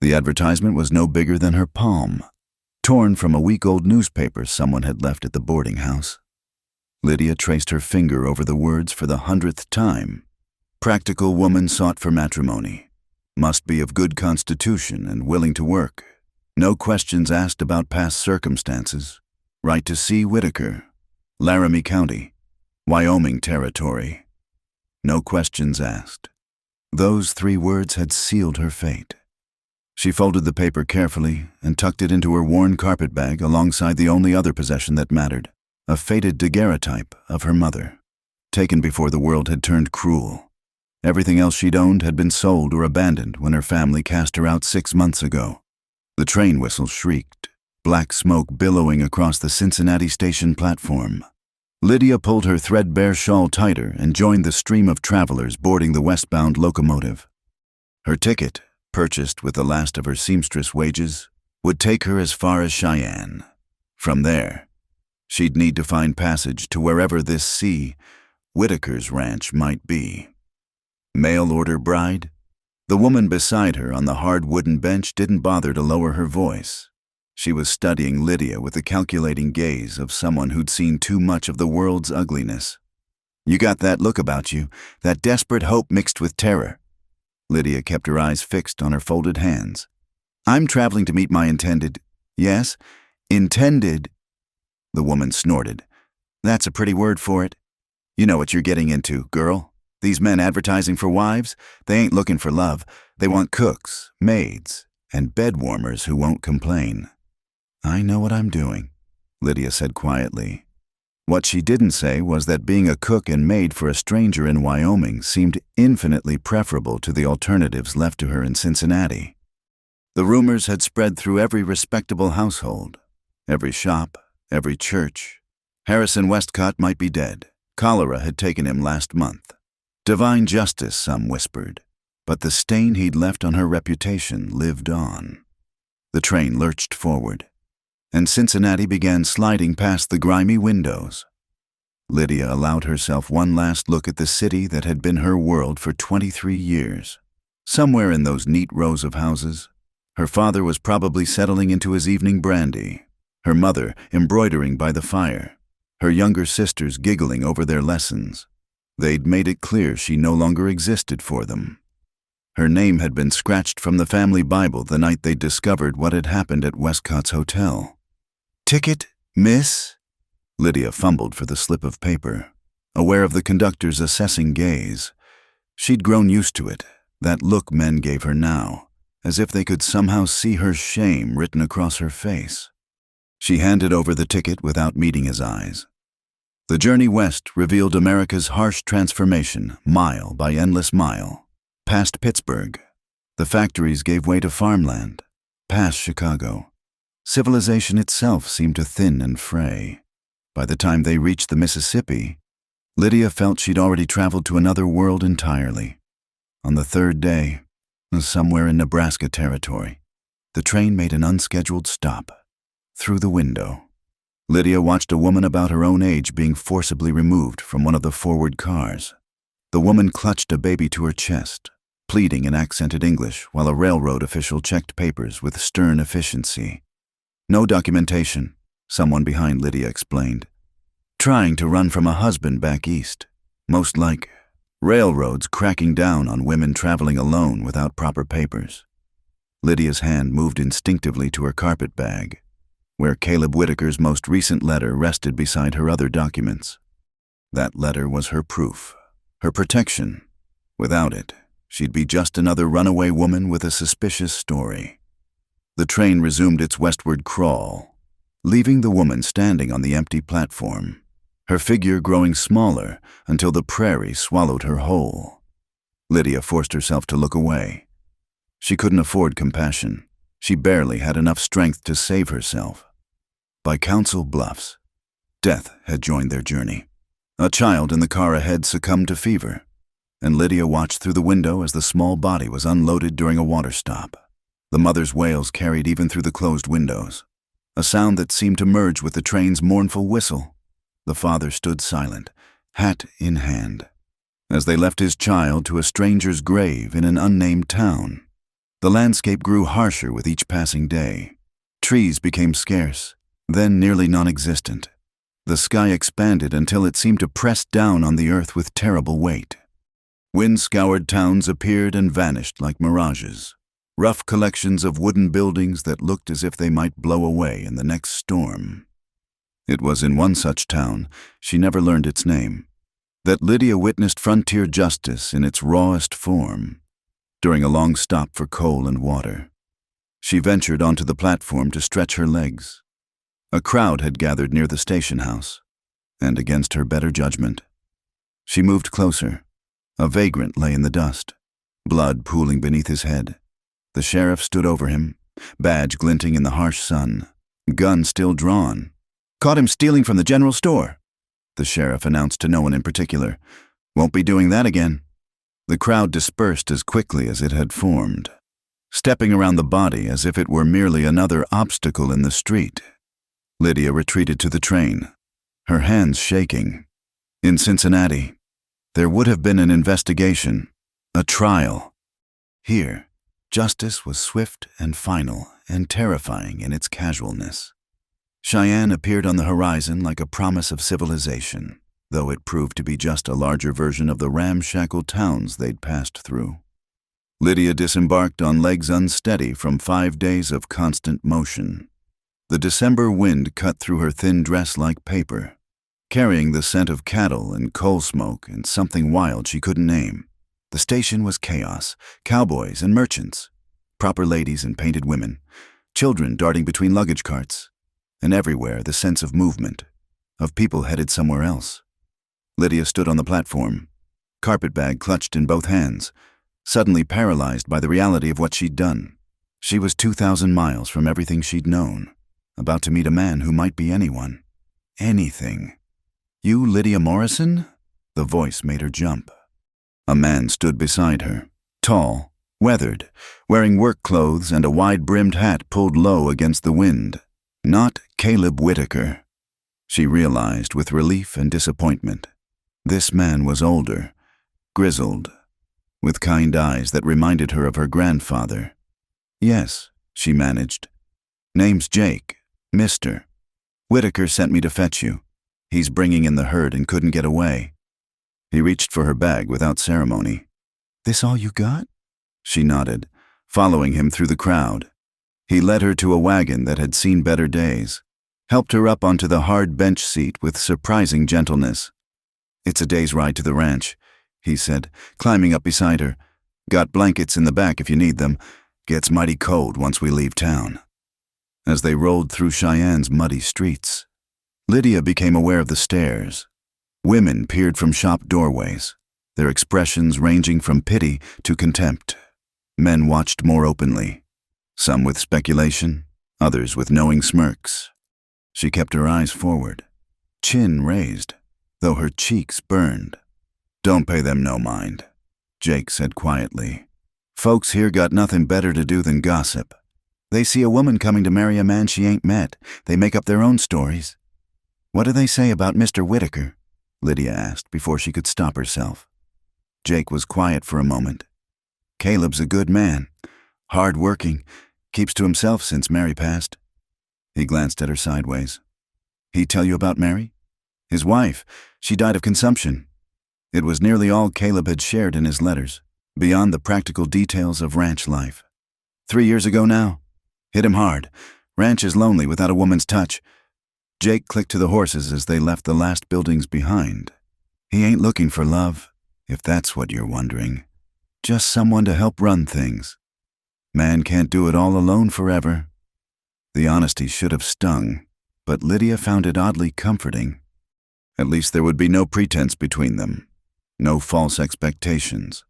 The advertisement was no bigger than her palm, torn from a week-old newspaper someone had left at the boarding house. Lydia traced her finger over the words for the 100th time. Practical woman sought for matrimony. Must be of good constitution and willing to work. No questions asked about past circumstances. Right to see Whitaker. Laramie County. Wyoming Territory. No questions asked. Those 3 words had sealed her fate. She folded the paper carefully and tucked it into her worn carpetbag alongside the only other possession that mattered, a faded daguerreotype of her mother, taken before the world had turned cruel. Everything else she'd owned had been sold or abandoned when her family cast her out 6 months ago. The train whistle shrieked, black smoke billowing across the Cincinnati station platform. Lydia pulled her threadbare shawl tighter and joined the stream of travelers boarding the westbound locomotive. Her ticket, purchased with the last of her seamstress wages, would take her as far as Cheyenne. From there, she'd need to find passage to wherever this C. Whitaker's ranch might be. Mail-order bride? The woman beside her on the hard wooden bench didn't bother to lower her voice. She was studying Lydia with the calculating gaze of someone who'd seen too much of the world's ugliness. You got that look about you, that desperate hope mixed with terror. Lydia kept her eyes fixed on her folded hands. I'm traveling to meet my intended. Yes, intended. The woman snorted. That's a pretty word for it. You know what you're getting into, girl. These men advertising for wives, they ain't looking for love. They want cooks, maids, and bed warmers who won't complain. I know what I'm doing, Lydia said quietly. What she didn't say was that being a cook and maid for a stranger in Wyoming seemed infinitely preferable to the alternatives left to her in Cincinnati. The rumors had spread through every respectable household, every shop, every church. Harrison Westcott might be dead. Cholera had taken him last month. Divine justice, some whispered, but the stain he'd left on her reputation lived on. The train lurched forward, and Cincinnati began sliding past the grimy windows. Lydia allowed herself one last look at the city that had been her world for 23 years. Somewhere in those neat rows of houses, her father was probably settling into his evening brandy, her mother embroidering by the fire, her younger sisters giggling over their lessons. They'd made it clear she no longer existed for them. Her name had been scratched from the family Bible the night they discovered what had happened at Westcott's hotel. Ticket, miss? Lydia fumbled for the slip of paper, aware of the conductor's assessing gaze. She'd grown used to it, that look men gave her now, as if they could somehow see her shame written across her face. She handed over the ticket without meeting his eyes. The journey west revealed America's harsh transformation, mile by endless mile. Past Pittsburgh, the factories gave way to farmland. Past Chicago, civilization itself seemed to thin and fray. By the time they reached the Mississippi, Lydia felt she'd already traveled to another world entirely. On the 3rd day, somewhere in Nebraska territory, the train made an unscheduled stop. Through the window, Lydia watched a woman about her own age being forcibly removed from one of the forward cars. The woman clutched a baby to her chest, pleading in accented English while a railroad official checked papers with stern efficiency. No documentation, someone behind Lydia explained. Trying to run from a husband back east. Most like railroads cracking down on women traveling alone without proper papers. Lydia's hand moved instinctively to her carpetbag, where Caleb Whitaker's most recent letter rested beside her other documents. That letter was her proof, her protection. Without it, she'd be just another runaway woman with a suspicious story. The train resumed its westward crawl, leaving the woman standing on the empty platform, her figure growing smaller until the prairie swallowed her whole. Lydia forced herself to look away. She couldn't afford compassion. She barely had enough strength to save herself. By Council Bluffs, death had joined their journey. A child in the car ahead succumbed to fever, and Lydia watched through the window as the small body was unloaded during a water stop. The mother's wails carried even through the closed windows, a sound that seemed to merge with the train's mournful whistle. The father stood silent, hat in hand, as they left his child to a stranger's grave in an unnamed town. The landscape grew harsher with each passing day. Trees became scarce, then nearly non-existent. The sky expanded until it seemed to press down on the earth with terrible weight. Wind-scoured towns appeared and vanished like mirages, rough collections of wooden buildings that looked as if they might blow away in the next storm. It was in one such town, she never learned its name, that Lydia witnessed frontier justice in its rawest form. During a long stop for coal and water, she ventured onto the platform to stretch her legs. A crowd had gathered near the station house, and against her better judgment, she moved closer. A vagrant lay in the dust, blood pooling beneath his head. The sheriff stood over him, badge glinting in the harsh sun, gun still drawn. "Caught him stealing from the general store," the sheriff announced to no one in particular. "Won't be doing that again." The crowd dispersed as quickly as it had formed, stepping around the body as if it were merely another obstacle in the street. Lydia retreated to the train, her hands shaking. In Cincinnati, there would have been an investigation, a trial. Here, justice was swift and final and terrifying in its casualness. Cheyenne appeared on the horizon like a promise of civilization, though it proved to be just a larger version of the ramshackle towns they'd passed through. Lydia disembarked on legs unsteady from 5 days of constant motion. The December wind cut through her thin dress like paper, carrying the scent of cattle and coal smoke and something wild she couldn't name. The station was chaos, cowboys and merchants, proper ladies and painted women, children darting between luggage carts, and everywhere the sense of movement, of people headed somewhere else. Lydia stood on the platform, carpetbag clutched in both hands, suddenly paralyzed by the reality of what she'd done. She was 2,000 miles from everything she'd known, about to meet a man who might be anyone. Anything. "You Lydia Morrison?" The voice made her jump. A man stood beside her, tall, weathered, wearing work clothes and a wide-brimmed hat pulled low against the wind. Not Caleb Whitaker. She realized with relief and disappointment. This man was older, grizzled, with kind eyes that reminded her of her grandfather. "Yes," she managed. "Name's Jake, Mr. Whitaker sent me to fetch you. He's bringing in the herd and couldn't get away." He reached for her bag without ceremony. "This all you got?" She nodded, following him through the crowd. He led her to a wagon that had seen better days, helped her up onto the hard bench seat with surprising gentleness. "It's a day's ride to the ranch," he said, climbing up beside her. "Got blankets in the back if you need them. Gets mighty cold once we leave town." As they rolled through Cheyenne's muddy streets, Lydia became aware of the stares. Women peered from shop doorways, their expressions ranging from pity to contempt. Men watched more openly, some with speculation, others with knowing smirks. She kept her eyes forward, chin raised, though her cheeks burned. "Don't pay them no mind," Jake said quietly. "Folks here got nothing better to do than gossip. They see a woman coming to marry a man she ain't met. They make up their own stories." "What do they say about Mr. Whitaker?" Lydia asked before she could stop herself. Jake was quiet for a moment. "Caleb's a good man, hard-working, keeps to himself since Mary passed." He glanced at her sideways. "He tell you about Mary?" "His wife. She died of consumption." It was nearly all Caleb had shared in his letters, beyond the practical details of ranch life. 3 years ago now. Hit him hard. Ranch is lonely without a woman's touch. Jake clicked to the horses as they left the last buildings behind. "He ain't looking for love, if that's what you're wondering. Just someone to help run things. Man can't do it all alone forever." The honesty should have stung, but Lydia found it oddly comforting. At least there would be no pretense between them, no false expectations.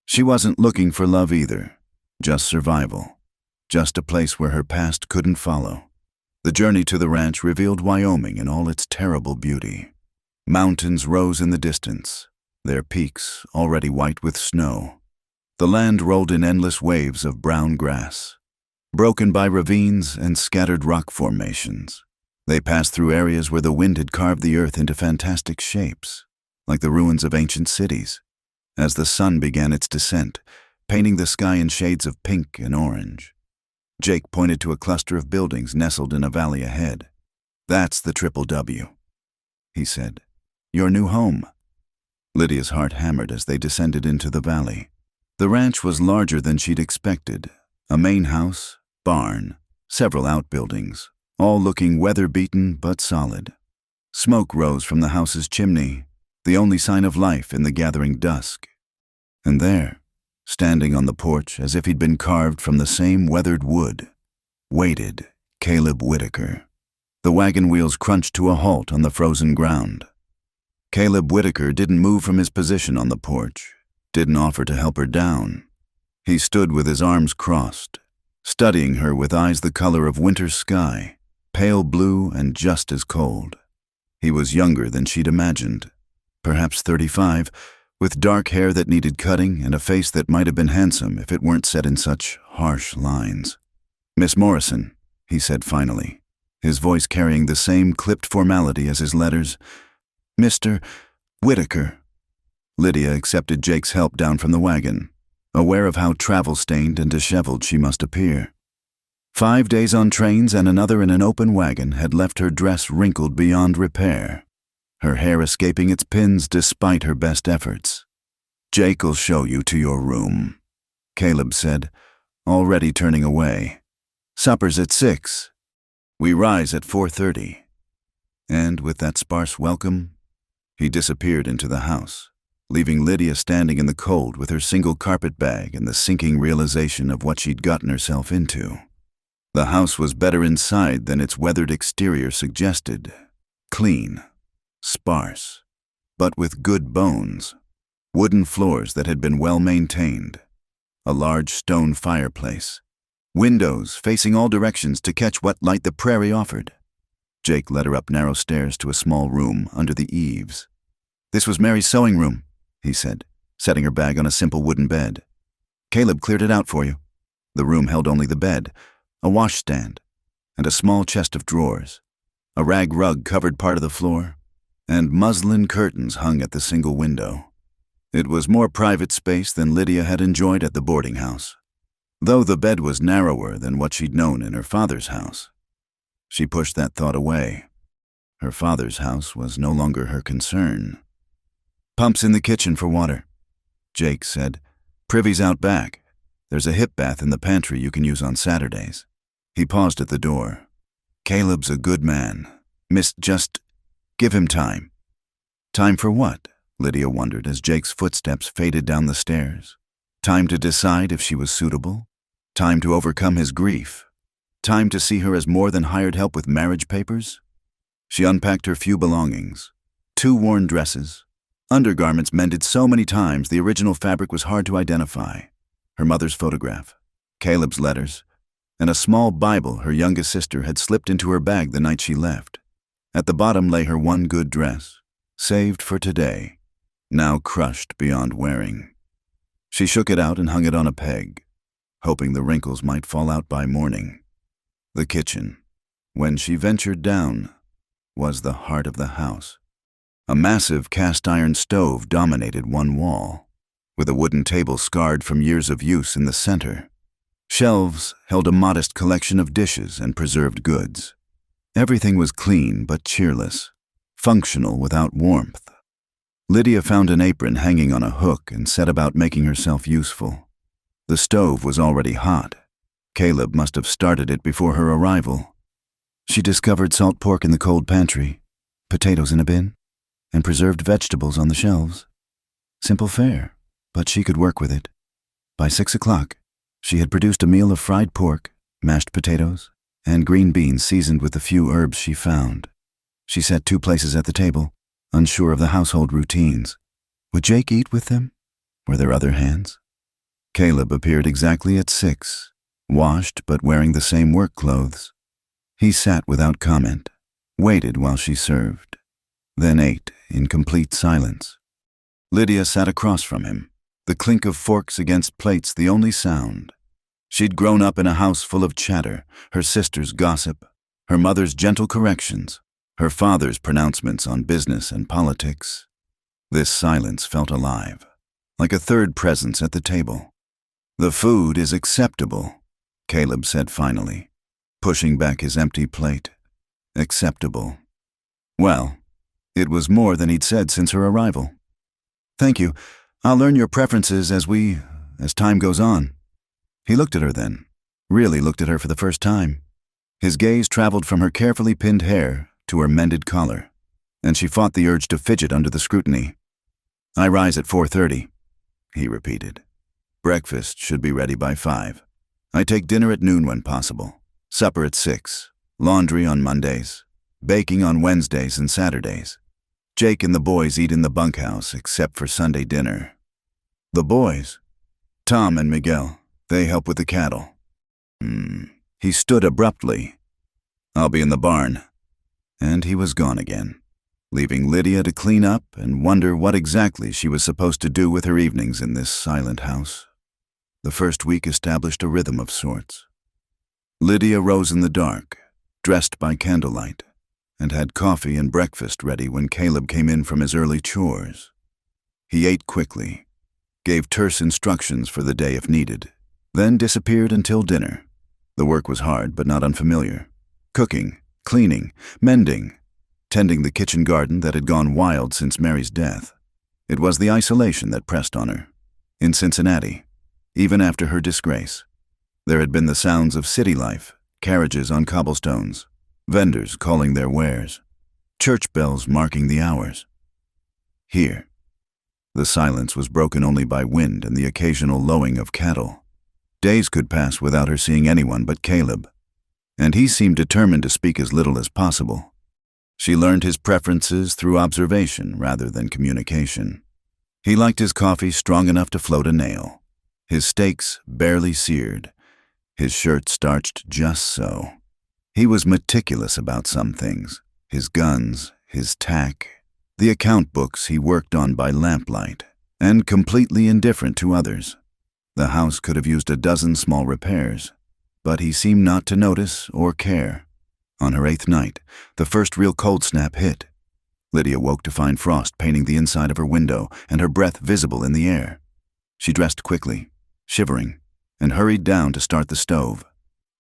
She wasn't looking for love either, just survival. Just a place where her past couldn't follow. The journey to the ranch revealed Wyoming in all its terrible beauty. Mountains rose in the distance, their peaks already white with snow. The land rolled in endless waves of brown grass, broken by ravines and scattered rock formations. They passed through areas where the wind had carved the earth into fantastic shapes, like the ruins of ancient cities. As the sun began its descent, painting the sky in shades of pink and orange. Jake pointed to a cluster of buildings nestled in a valley ahead. "That's the Triple W," he said. "Your new home." Lydia's heart hammered as they descended into the valley. The ranch was larger than she'd expected. A main house, barn, several outbuildings, all looking weather-beaten but solid. Smoke rose from the house's chimney, the only sign of life in the gathering dusk. And there, standing on the porch as if he'd been carved from the same weathered wood, waited Caleb Whitaker. The wagon wheels crunched to a halt on the frozen ground. Caleb Whitaker didn't move from his position on the porch, didn't offer to help her down. He stood with his arms crossed, studying her with eyes the color of winter sky, pale blue and just as cold. He was younger than she'd imagined, perhaps 35, with dark hair that needed cutting and a face that might have been handsome if it weren't set in such harsh lines. "Miss Morrison," he said finally, his voice carrying the same clipped formality as his letters. "Mr. Whitaker." Lydia accepted Jake's help down from the wagon, aware of how travel-stained and disheveled she must appear. 5 days on trains and another in an open wagon had left her dress wrinkled beyond repair, her hair escaping its pins despite her best efforts. "Jake'll show you to your room," Caleb said, already turning away. "Supper's at 6. We rise at 4:30. And with that sparse welcome, he disappeared into the house, leaving Lydia standing in the cold with her single carpet bag and the sinking realization of what she'd gotten herself into. The house was better inside than its weathered exterior suggested. Clean, sparse, but with good bones. Wooden floors that had been well maintained. A large stone fireplace. Windows facing all directions to catch what light the prairie offered. Jake led her up narrow stairs to a small room under the eaves. "This was Mary's sewing room," he said, setting her bag on a simple wooden bed. "Caleb cleared it out for you." The room held only the bed, a washstand, and a small chest of drawers. A rag rug covered part of the floor, and muslin curtains hung at the single window. It was more private space than Lydia had enjoyed at the boarding house, though the bed was narrower than what she'd known in her father's house. She pushed that thought away. Her father's house was no longer her concern. "Pump's in the kitchen for water," Jake said. "Privy's out back. There's a hip bath in the pantry you can use on Saturdays." He paused at the door. "Caleb's a good man. Just give him time." Time for what? Lydia wondered as Jake's footsteps faded down the stairs. Time to decide if she was suitable? Time to overcome his grief? Time to see her as more than hired help with marriage papers? She unpacked her few belongings. 2 worn dresses. Undergarments mended so many times the original fabric was hard to identify. Her mother's photograph. Caleb's letters. And a small Bible her youngest sister had slipped into her bag the night she left. At the bottom lay her one good dress, saved for today, now crushed beyond wearing. She shook it out and hung it on a peg, hoping the wrinkles might fall out by morning. The kitchen, when she ventured down, was the heart of the house. A massive cast-iron stove dominated one wall, with a wooden table scarred from years of use in the center. Shelves held a modest collection of dishes and preserved goods. Everything was clean but cheerless, functional without warmth. Lydia found an apron hanging on a hook and set about making herself useful. The stove was already hot. Caleb must have started it before her arrival. She discovered salt pork in the cold pantry, potatoes in a bin, and preserved vegetables on the shelves. Simple fare, but she could work with it. By 6 o'clock, she had produced a meal of fried pork, mashed potatoes, and green beans seasoned with the few herbs she found. She set 2 places at the table, unsure of the household routines. Would Jake eat with them? Were there other hands? Caleb appeared exactly at 6, washed but wearing the same work clothes. He sat without comment, waited while she served, then ate in complete silence. Lydia sat across from him, the clink of forks against plates the only sound. She'd grown up in a house full of chatter, her sister's gossip, her mother's gentle corrections, her father's pronouncements on business and politics. This silence felt alive, like a third presence at the table. "The food is acceptable," Caleb said finally, pushing back his empty plate. Acceptable. Well, it was more than he'd said since her arrival. "Thank you. I'll learn your preferences as time goes on." He looked at her then, really looked at her for the first time. His gaze traveled from her carefully pinned hair to her mended collar, and she fought the urge to fidget under the scrutiny. "I rise at 4:30, he repeated. "Breakfast should be ready by 5. I take dinner at noon when possible, supper at 6, laundry on Mondays, baking on Wednesdays and Saturdays. Jake and the boys eat in the bunkhouse except for Sunday dinner." "The boys?" "Tom and Miguel. They help with the cattle." He stood abruptly. "I'll be in the barn." And he was gone again, leaving Lydia to clean up and wonder what exactly she was supposed to do with her evenings in this silent house. The first week established a rhythm of sorts. Lydia rose in the dark, dressed by candlelight, and had coffee and breakfast ready when Caleb came in from his early chores. He ate quickly, gave terse instructions for the day if needed, then disappeared until dinner. The work was hard but not unfamiliar. Cooking, cleaning, mending, tending the kitchen garden that had gone wild since Mary's death. It was the isolation that pressed on her. In Cincinnati, even after her disgrace, there had been the sounds of city life, carriages on cobblestones, vendors calling their wares, church bells marking the hours. Here, the silence was broken only by wind and the occasional lowing of cattle. Days could pass without her seeing anyone but Caleb, and he seemed determined to speak as little as possible. She learned his preferences through observation rather than communication. He liked his coffee strong enough to float a nail, his steaks barely seared, his shirt starched just so. He was meticulous about some things, his guns, his tack, the account books he worked on by lamplight, and completely indifferent to others. The house could have used a dozen small repairs, but he seemed not to notice or care. On her 8th night, the first real cold snap hit. Lydia woke to find frost painting the inside of her window and her breath visible in the air. She dressed quickly, shivering, and hurried down to start the stove.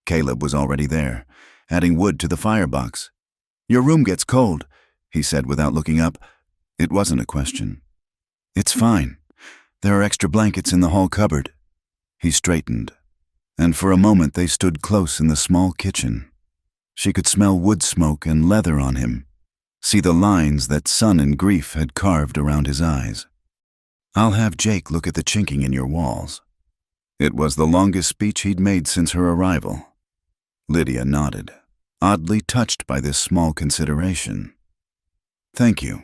Caleb was already there, adding wood to the firebox. "Your room gets cold," he said without looking up. It wasn't a question. "It's fine. There are extra blankets in the hall cupboard." He straightened, and for a moment they stood close in the small kitchen. She could smell wood smoke and leather on him, see the lines that sun and grief had carved around his eyes. "I'll have Jake look at the chinking in your walls." It was the longest speech he'd made since her arrival. Lydia nodded, oddly touched by this small consideration. "Thank you."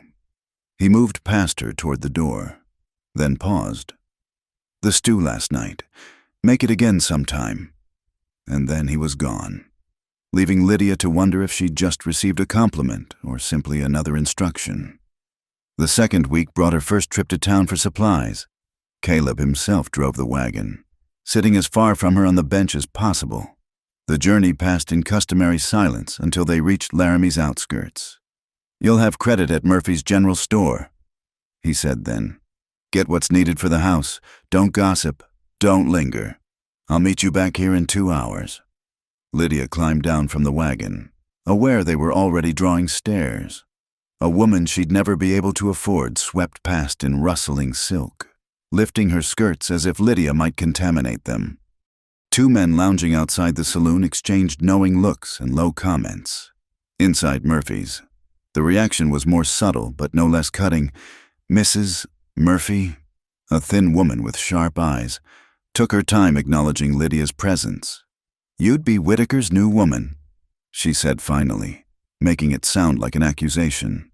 He moved past her toward the door, then paused. "The stew last night. Make it again sometime." And then he was gone, leaving Lydia to wonder if she'd just received a compliment or simply another instruction. The second week brought her first trip to town for supplies. Caleb himself drove the wagon, sitting as far from her on the bench as possible. The journey passed in customary silence until they reached Laramie's outskirts. "You'll have credit at Murphy's General Store," he said then. "Get what's needed for the house. Don't gossip. Don't linger. I'll meet you back here in 2 hours." Lydia climbed down from the wagon, aware they were already drawing stairs. A woman she'd never be able to afford swept past in rustling silk, lifting her skirts as if Lydia might contaminate them. 2 men lounging outside the saloon exchanged knowing looks and low comments. Inside Murphy's, the reaction was more subtle but no less cutting. Mrs. Murphy, a thin woman with sharp eyes, took her time acknowledging Lydia's presence. "You'd be Whitaker's new woman," she said finally, making it sound like an accusation.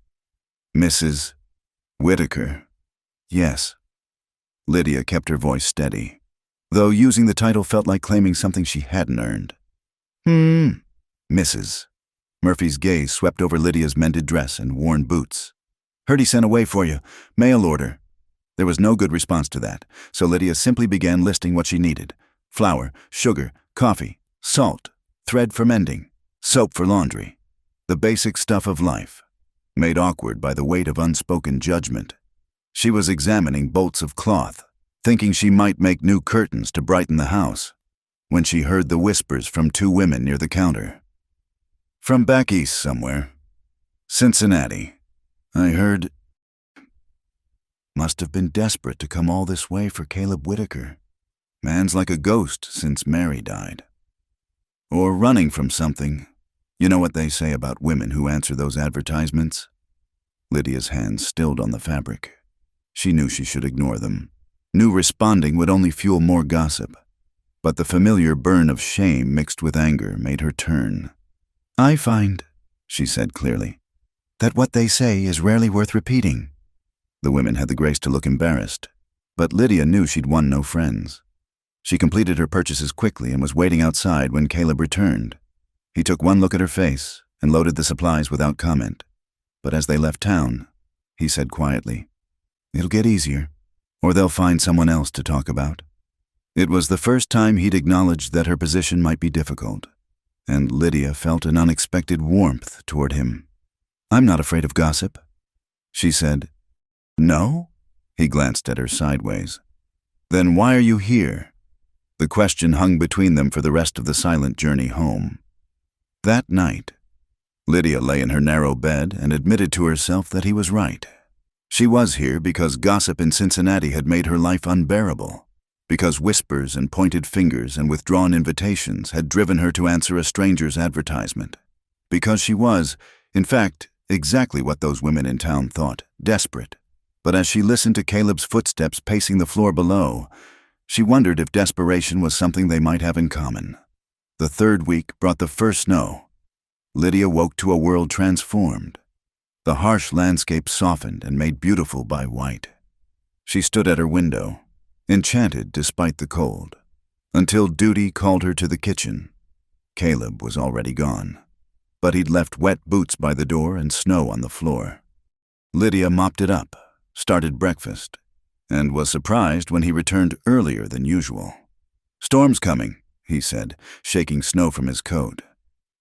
"Mrs. Whitaker?" "Yes." Lydia kept her voice steady, though using the title felt like claiming something she hadn't earned. "Mrs." Murphy's gaze swept over Lydia's mended dress and worn boots. "Heard he sent away for you. Mail order." There was no good response to that, so Lydia simply began listing what she needed: flour, sugar, coffee, salt, thread for mending, soap for laundry. The basic stuff of life, made awkward by the weight of unspoken judgment. She was examining bolts of cloth, thinking she might make new curtains to brighten the house, when she heard the whispers from two women near the counter. "From back east somewhere. Cincinnati. I heard—" Must have been desperate to come all this way for Caleb Whitaker. Man's like a ghost since Mary died. Or running from something. You know what they say about women who answer those advertisements? Lydia's hands stilled on the fabric. She knew she should ignore them. Knew responding would only fuel more gossip. But the familiar burn of shame mixed with anger made her turn. "I find," she said clearly, "that what they say is rarely worth repeating." The women had the grace to look embarrassed, but Lydia knew she'd won no friends. She completed her purchases quickly and was waiting outside when Caleb returned. He took one look at her face and loaded the supplies without comment. But as they left town, he said quietly, "It'll get easier, or they'll find someone else to talk about." It was the first time he'd acknowledged that her position might be difficult, and Lydia felt an unexpected warmth toward him. "I'm not afraid of gossip," she said. "No?" He glanced at her sideways. "Then why are you here?" The question hung between them for the rest of the silent journey home. That night, Lydia lay in her narrow bed and admitted to herself that he was right. She was here because gossip in Cincinnati had made her life unbearable, because whispers and pointed fingers and withdrawn invitations had driven her to answer a stranger's advertisement, because she was, in fact, exactly what those women in town thought, desperate. But as she listened to Caleb's footsteps pacing the floor below, she wondered if desperation was something they might have in common. The third week brought the first snow. Lydia woke to a world transformed. The harsh landscape softened and made beautiful by white. She stood at her window, enchanted despite the cold, until duty called her to the kitchen. Caleb was already gone, but he'd left wet boots by the door and snow on the floor. Lydia mopped it up, started breakfast, and was surprised when he returned earlier than usual. "Storm's coming," he said, shaking snow from his coat.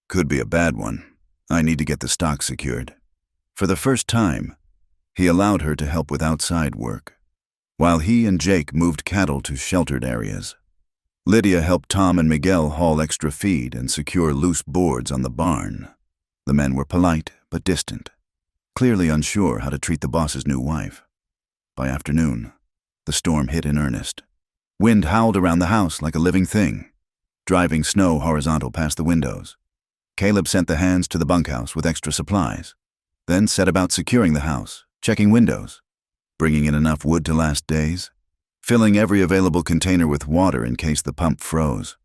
"Could be a bad one. I need to get the stock secured." For the first time, he allowed her to help with outside work, while he and Jake moved cattle to sheltered areas. Lydia helped Tom and Miguel haul extra feed and secure loose boards on the barn. The men were polite but distant, clearly unsure how to treat the boss's new wife. By afternoon, the storm hit in earnest. Wind howled around the house like a living thing, driving snow horizontal past the windows. Caleb sent the hands to the bunkhouse with extra supplies, then set about securing the house, checking windows, bringing in enough wood to last days, filling every available container with water in case the pump froze.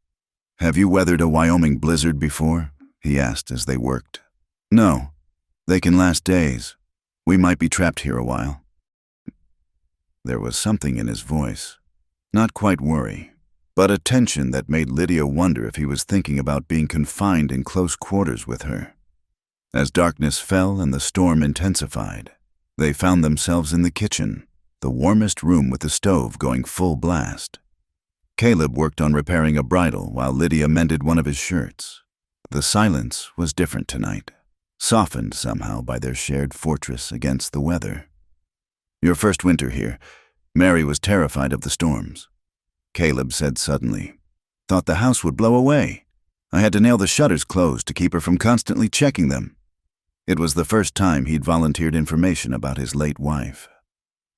"Have you weathered a Wyoming blizzard before?" he asked as they worked. "No. They can last days. We might be trapped here a while." There was something in his voice, not quite worry, but a tension that made Lydia wonder if he was thinking about being confined in close quarters with her. As darkness fell and the storm intensified, they found themselves in the kitchen, the warmest room with the stove going full blast. Caleb worked on repairing a bridle while Lydia mended one of his shirts. The silence was different tonight, softened somehow by their shared fortress against the weather. "Your first winter here. Mary was terrified of the storms," Caleb said suddenly. "Thought the house would blow away. I had to nail the shutters closed to keep her from constantly checking them." It was the first time he'd volunteered information about his late wife.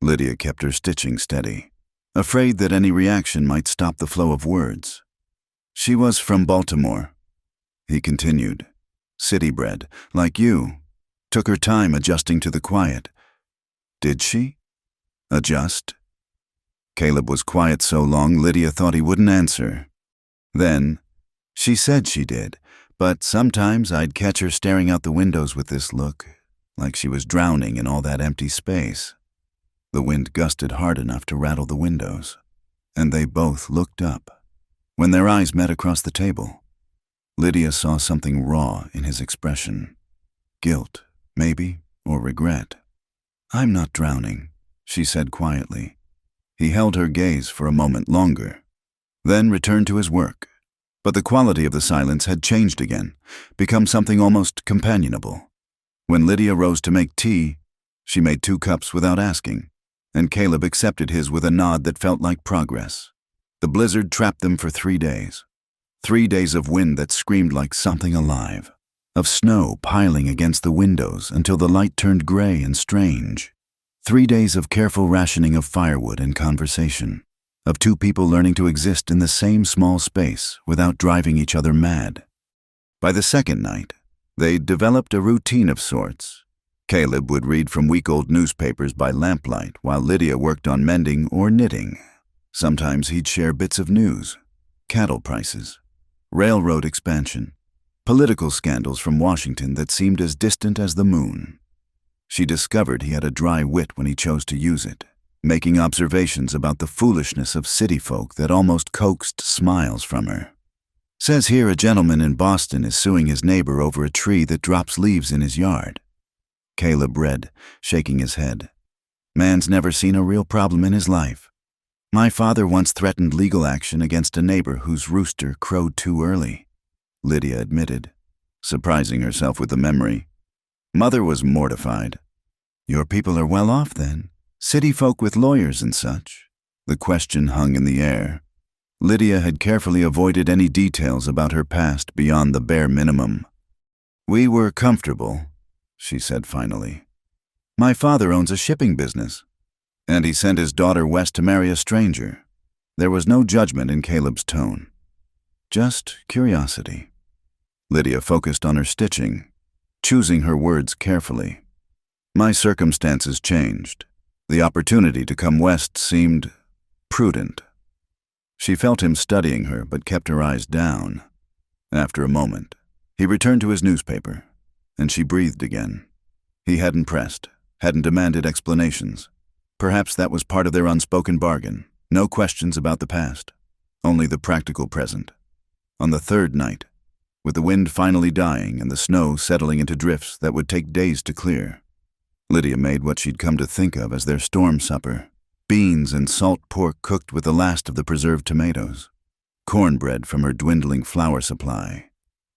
Lydia kept her stitching steady, afraid that any reaction might stop the flow of words. "She was from Baltimore," he continued. "City-bred, like you. Took her time adjusting to the quiet." "Did she? Adjust?" Caleb was quiet so long Lydia thought he wouldn't answer. Then, "She said she did, but sometimes I'd catch her staring out the windows with this look, like she was drowning in all that empty space." The wind gusted hard enough to rattle the windows, and they both looked up. When their eyes met across the table, Lydia saw something raw in his expression. Guilt, maybe, or regret. "I'm not drowning," she said quietly. He held her gaze for a moment longer, then returned to his work. But the quality of the silence had changed again, become something almost companionable. When Lydia rose to make tea, she made 2 cups without asking. and Caleb accepted his with a nod that felt like progress. The blizzard trapped them for 3 days. 3 days of wind that screamed like something alive, of snow piling against the windows until the light turned gray and strange. 3 days of careful rationing of firewood and conversation, of two people learning to exist in the same small space without driving each other mad. By the second night, they'd developed a routine of sorts. Caleb would read from week-old newspapers by lamplight while Lydia worked on mending or knitting. Sometimes he'd share bits of news, cattle prices, railroad expansion, political scandals from Washington that seemed as distant as the moon. She discovered he had a dry wit when he chose to use it, making observations about the foolishness of city folk that almost coaxed smiles from her. Says here a gentleman in Boston is suing his neighbor over a tree that drops leaves in his yard. Caleb read, shaking his head. Man's never seen a real problem in his life. My father once threatened legal action against a neighbor whose rooster crowed too early, Lydia admitted, surprising herself with the memory. Mother was mortified. Your people are well off then, city folk with lawyers and such. The question hung in the air. Lydia had carefully avoided any details about her past beyond the bare minimum. We were comfortable, she said finally. My father owns a shipping business, and he sent his daughter west to marry a stranger. There was no judgment in Caleb's tone, just curiosity. Lydia focused on her stitching, choosing her words carefully. My circumstances changed. The opportunity to come west seemed prudent. She felt him studying her, but kept her eyes down. After a moment, he returned to his newspaper, and she breathed again. He hadn't pressed, hadn't demanded explanations. Perhaps that was part of their unspoken bargain. No questions about the past, only the practical present. On the third night, with the wind finally dying and the snow settling into drifts that would take days to clear, Lydia made what she'd come to think of as their storm supper. Beans and salt pork cooked with the last of the preserved tomatoes, cornbread from her dwindling flour supply,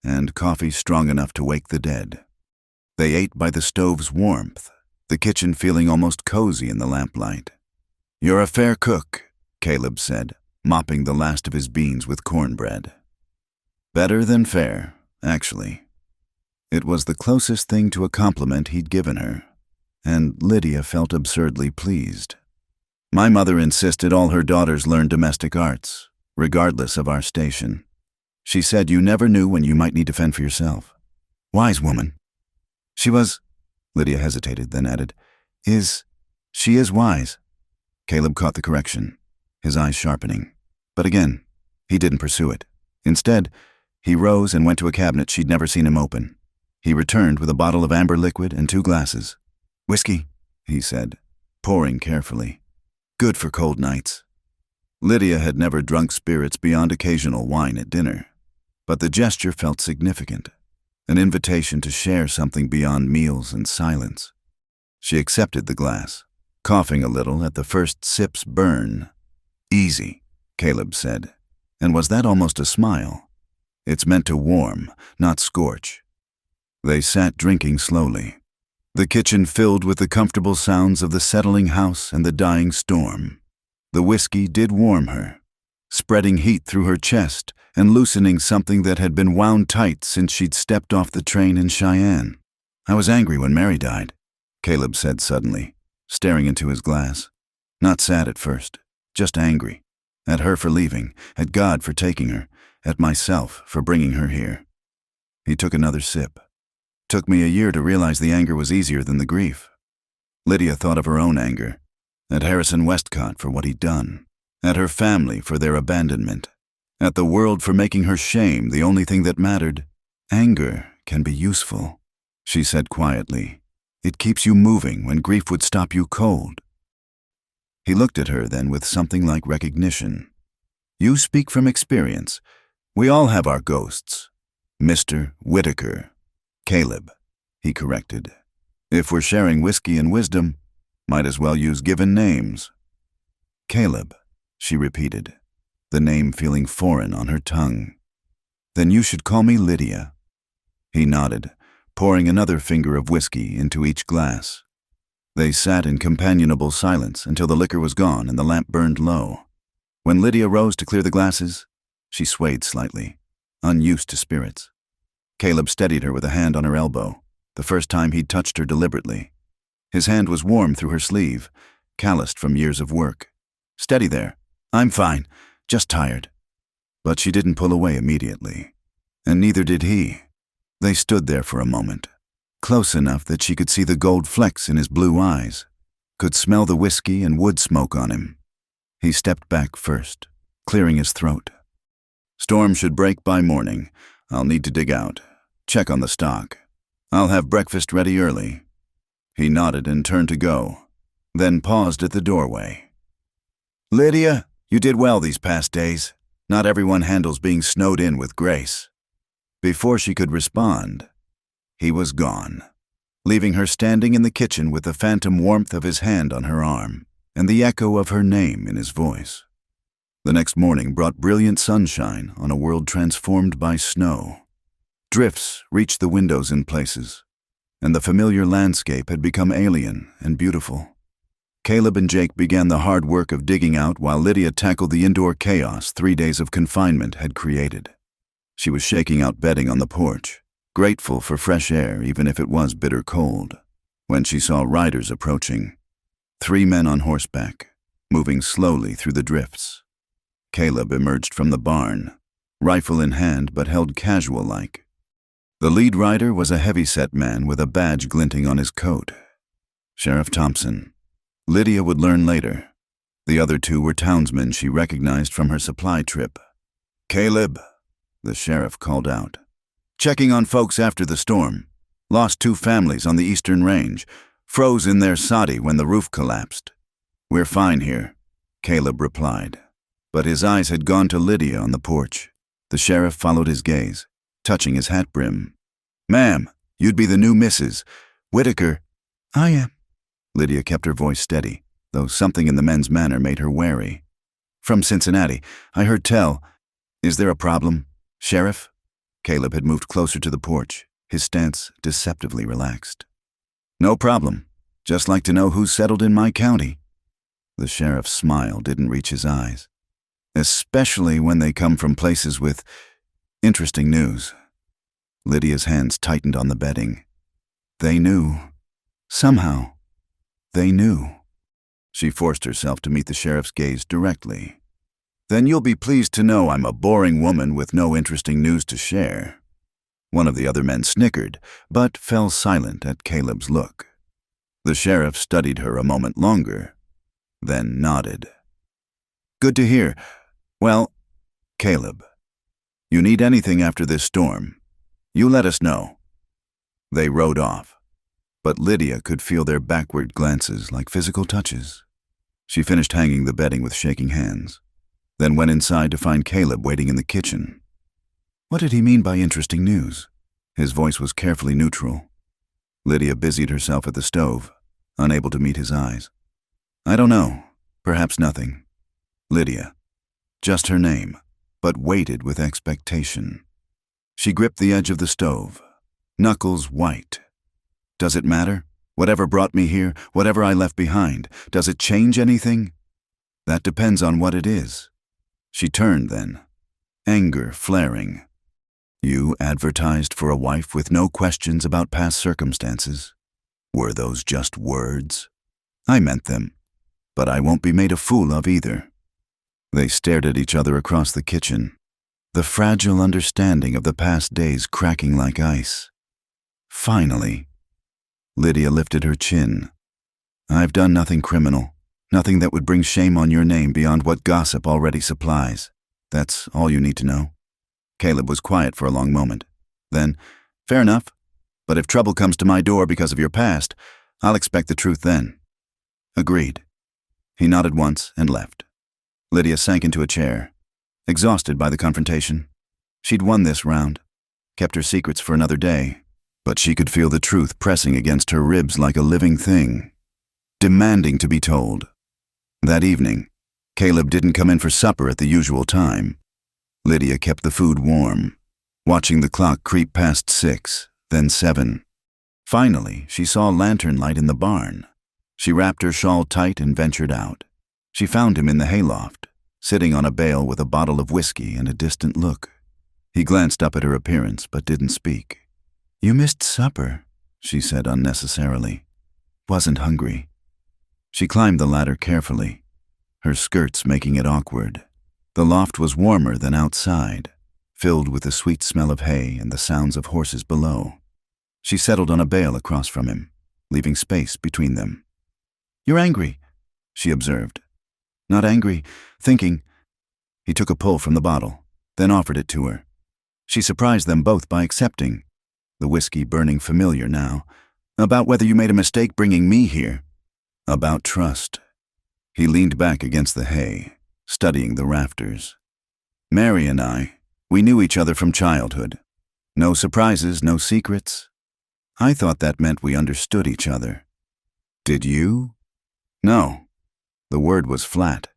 and coffee strong enough to wake the dead. They ate by the stove's warmth, the kitchen feeling almost cozy in the lamplight. You're a fair cook, Caleb said, mopping the last of his beans with cornbread. Better than fair, actually. It was the closest thing to a compliment he'd given her, and Lydia felt absurdly pleased. My mother insisted all her daughters learn domestic arts, regardless of our station. She said you never knew when you might need to fend for yourself. Wise woman. She was, Lydia hesitated, then added, she is wise. Caleb caught the correction, his eyes sharpening. But again, he didn't pursue it. Instead, he rose and went to a cabinet she'd never seen him open. He returned with a bottle of amber liquid and 2 glasses. Whiskey, he said, pouring carefully. Good for cold nights. Lydia had never drunk spirits beyond occasional wine at dinner, but the gesture felt significant, an invitation to share something beyond meals and silence. She accepted the glass, coughing a little at the first sip's burn. Easy, Caleb said, and was that almost a smile? It's meant to warm, not scorch. They sat drinking slowly, the kitchen filled with the comfortable sounds of the settling house and the dying storm. The whiskey did warm her, spreading heat through her chest and loosening something that had been wound tight since she'd stepped off the train in Cheyenne. I was angry when Mary died, Caleb said suddenly, staring into his glass. Not sad at first, just angry. At her for leaving, at God for taking her, at myself for bringing her here. He took another sip. Took me a year to realize the anger was easier than the grief. Lydia thought of her own anger, at Harrison Westcott for what he'd done, at her family for their abandonment, at the world for making her shame the only thing that mattered. Anger can be useful, she said quietly. It keeps you moving when grief would stop you cold. He looked at her then with something like recognition. You speak from experience. We all have our ghosts. Mr. Whitaker. Caleb, he corrected. If we're sharing whiskey and wisdom, might as well use given names. Caleb, she repeated, the name feeling foreign on her tongue. Then you should call me Lydia. He nodded, pouring another finger of whiskey into each glass. They sat in companionable silence until the liquor was gone and the lamp burned low. When Lydia rose to clear the glasses, she swayed slightly, unused to spirits. Caleb steadied her with a hand on her elbow, the first time he'd touched her deliberately. His hand was warm through her sleeve, calloused from years of work. "Steady there. I'm fine, just tired." But she didn't pull away immediately, and neither did he. They stood there for a moment, close enough that she could see the gold flecks in his blue eyes, could smell the whiskey and wood smoke on him. He stepped back first, clearing his throat. "Storm should break by morning. I'll need to dig out. Check on the stock. I'll have breakfast ready early." He nodded and turned to go, then paused at the doorway. "Lydia, you did well these past days. Not everyone handles being snowed in with grace." Before she could respond, he was gone, leaving her standing in the kitchen with the phantom warmth of his hand on her arm and the echo of her name in his voice. The next morning brought brilliant sunshine on a world transformed by snow. Drifts reached the windows in places, and the familiar landscape had become alien and beautiful. Caleb and Jake began the hard work of digging out while Lydia tackled the indoor chaos 3 days of confinement had created. She was shaking out bedding on the porch, grateful for fresh air even if it was bitter cold, when she saw riders approaching. 3 men on horseback, moving slowly through the drifts. Caleb emerged from the barn, rifle in hand but held casual-like. The lead rider was a heavy-set man with a badge glinting on his coat. Sheriff Thompson. Lydia would learn later. The other 2 were townsmen she recognized from her supply trip. "Caleb," the sheriff called out. "Checking on folks after the storm. Lost 2 families on the eastern range. Froze in their soddy when the roof collapsed." "We're fine here," Caleb replied. But his eyes had gone to Lydia on the porch. The sheriff followed his gaze, touching his hat brim. "Ma'am, you'd be the new Mrs. Whitaker." "I am." Lydia kept her voice steady, though something in the men's manner made her wary. "From Cincinnati. I heard tell. Is there a problem, Sheriff?" Caleb had moved closer to the porch, his stance deceptively relaxed. "No problem. Just like to know who's settled in my county." The sheriff's smile didn't reach his eyes, especially when they come from places with interesting news. Lydia's hands tightened on the bedding. They knew. Somehow, they knew. She forced herself to meet the sheriff's gaze directly. "Then you'll be pleased to know I'm a boring woman with no interesting news to share." One of the other men snickered, but fell silent at Caleb's look. The sheriff studied her a moment longer, then nodded. "Good to hear. Well, Caleb, you need anything after this storm, you let us know." They rode off, but Lydia could feel their backward glances like physical touches. She finished hanging the bedding with shaking hands, then went inside to find Caleb waiting in the kitchen. What did he mean by interesting news? His voice was carefully neutral. Lydia busied herself at the stove, unable to meet his eyes. "I don't know. Perhaps nothing." Lydia. Just her name, but waited with expectation. She gripped the edge of the stove, knuckles white. "Does it matter? Whatever brought me here, whatever I left behind, does it change anything?" "That depends on what it is." She turned then, anger flaring. "You advertised for a wife with no questions about past circumstances. Were those just words?" "I meant them, but I won't be made a fool of either." They stared at each other across the kitchen, the fragile understanding of the past days cracking like ice. Finally, Lydia lifted her chin. "I've done nothing criminal, nothing that would bring shame on your name beyond what gossip already supplies. That's all you need to know." Caleb was quiet for a long moment. Then, "Fair enough, but if trouble comes to my door because of your past, I'll expect the truth then." "Agreed." He nodded once and left. Lydia sank into a chair, exhausted by the confrontation. She'd won this round, kept her secrets for another day, but she could feel the truth pressing against her ribs like a living thing, demanding to be told. That evening, Caleb didn't come in for supper at the usual time. Lydia kept the food warm, watching the clock creep past 6, then 7. Finally, she saw a lantern light in the barn. She wrapped her shawl tight and ventured out. She found him in the hayloft, sitting on a bale with a bottle of whiskey and a distant look. He glanced up at her appearance but didn't speak. "You missed supper," she said unnecessarily. "Wasn't hungry." She climbed the ladder carefully, her skirts making it awkward. The loft was warmer than outside, filled with the sweet smell of hay and the sounds of horses below. She settled on a bale across from him, leaving space between them. "You're angry," she observed. "Not angry, thinking." He took a pull from the bottle, then offered it to her. She surprised them both by accepting, the whiskey burning familiar now. "About whether you made a mistake bringing me here." "About trust." He leaned back against the hay, studying the rafters. "Mary and I, we knew each other from childhood. No surprises, no secrets. I thought that meant we understood each other." "Did you?" "No." The word was flat.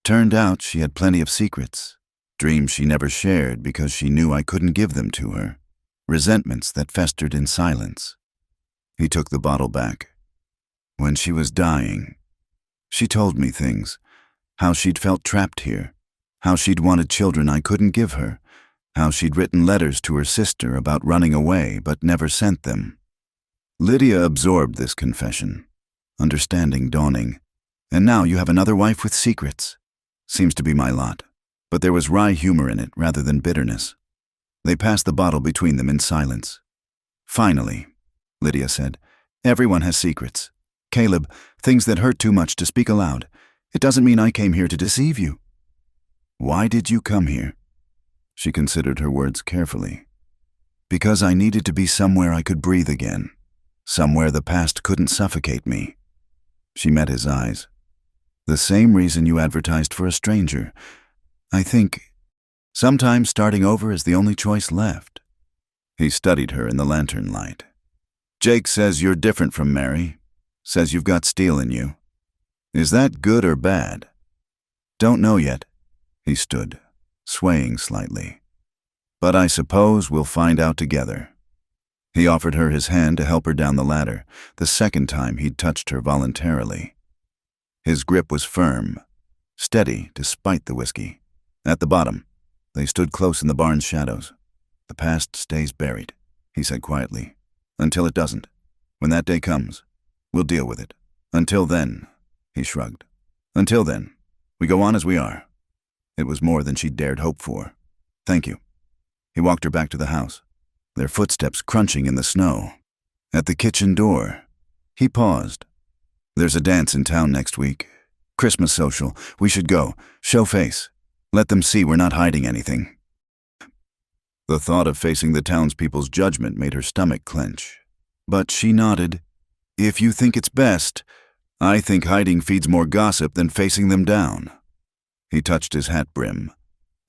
Turned out she had plenty of secrets, dreams she never shared because she knew I couldn't give them to her, resentments that festered in silence. He took the bottle back. "When she was dying, she told me things, how she'd felt trapped here, how she'd wanted children I couldn't give her, how she'd written letters to her sister about running away but never sent them." Lydia absorbed this confession, understanding dawning. "And now you have another wife with secrets. Seems to be my lot." But there was wry humor in it rather than bitterness. They passed the bottle between them in silence. "Finally," Lydia said, "everyone has secrets. Caleb, things that hurt too much to speak aloud. It doesn't mean I came here to deceive you." "Why did you come here?" She considered her words carefully. "Because I needed to be somewhere I could breathe again, somewhere the past couldn't suffocate me." She met his eyes. "The same reason you advertised for a stranger. I think sometimes starting over is the only choice left." He studied her in the lantern light. "Jake says you're different from Mary, says you've got steel in you. Is that good or bad?" "Don't know yet." He stood, swaying slightly. "But I suppose we'll find out together." He offered her his hand to help her down the ladder, the second time he'd touched her voluntarily. His grip was firm, steady despite the whiskey. At the bottom, they stood close in the barn's shadows. "The past stays buried," he said quietly. "Until it doesn't. When that day comes, we'll deal with it. Until then," he shrugged. "Until then, we go on as we are." It was more than she dared hope for. "Thank you." He walked her back to the house, their footsteps crunching in the snow. At the kitchen door, he paused. "There's a dance in town next week. Christmas social. We should go. Show face. Let them see we're not hiding anything." The thought of facing the townspeople's judgment made her stomach clench. But she nodded. "If you think it's best, I think hiding feeds more gossip than facing them down." He touched his hat brim,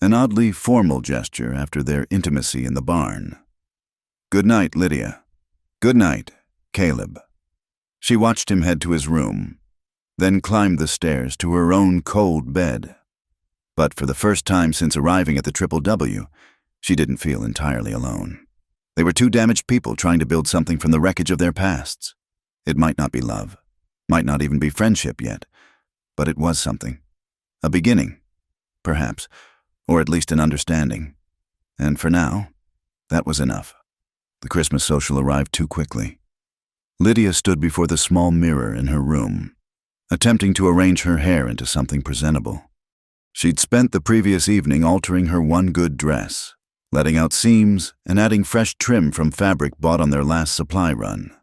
an oddly formal gesture after their intimacy in the barn. "Good night, Lydia." "Good night, Caleb." She watched him head to his room, then climbed the stairs to her own cold bed. But for the first time since arriving at the Triple W, she didn't feel entirely alone. They were two damaged people trying to build something from the wreckage of their pasts. It might not be love, might not even be friendship yet, but it was something. A beginning, perhaps, or at least an understanding. And for now, that was enough. The Christmas social arrived too quickly. Lydia stood before the small mirror in her room, attempting to arrange her hair into something presentable. She'd spent the previous evening altering her one good dress, letting out seams and adding fresh trim from fabric bought on their last supply run.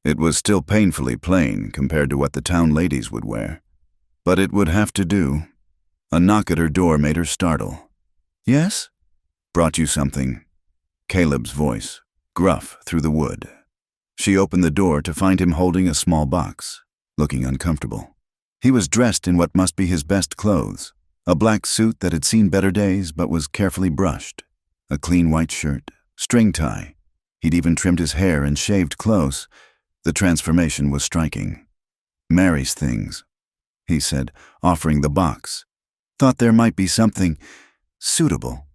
It was still painfully plain compared to what the town ladies would wear, but it would have to do. A knock at her door made her startle. "Yes?" "Brought you something." Caleb's voice, gruff through the wood. She opened the door to find him holding a small box, looking uncomfortable. He was dressed in what must be his best clothes, a black suit that had seen better days but was carefully brushed, a clean white shirt, string tie. He'd even trimmed his hair and shaved close. The transformation was striking. "Mary's things," he said, offering the box. "Thought there might be something suitable."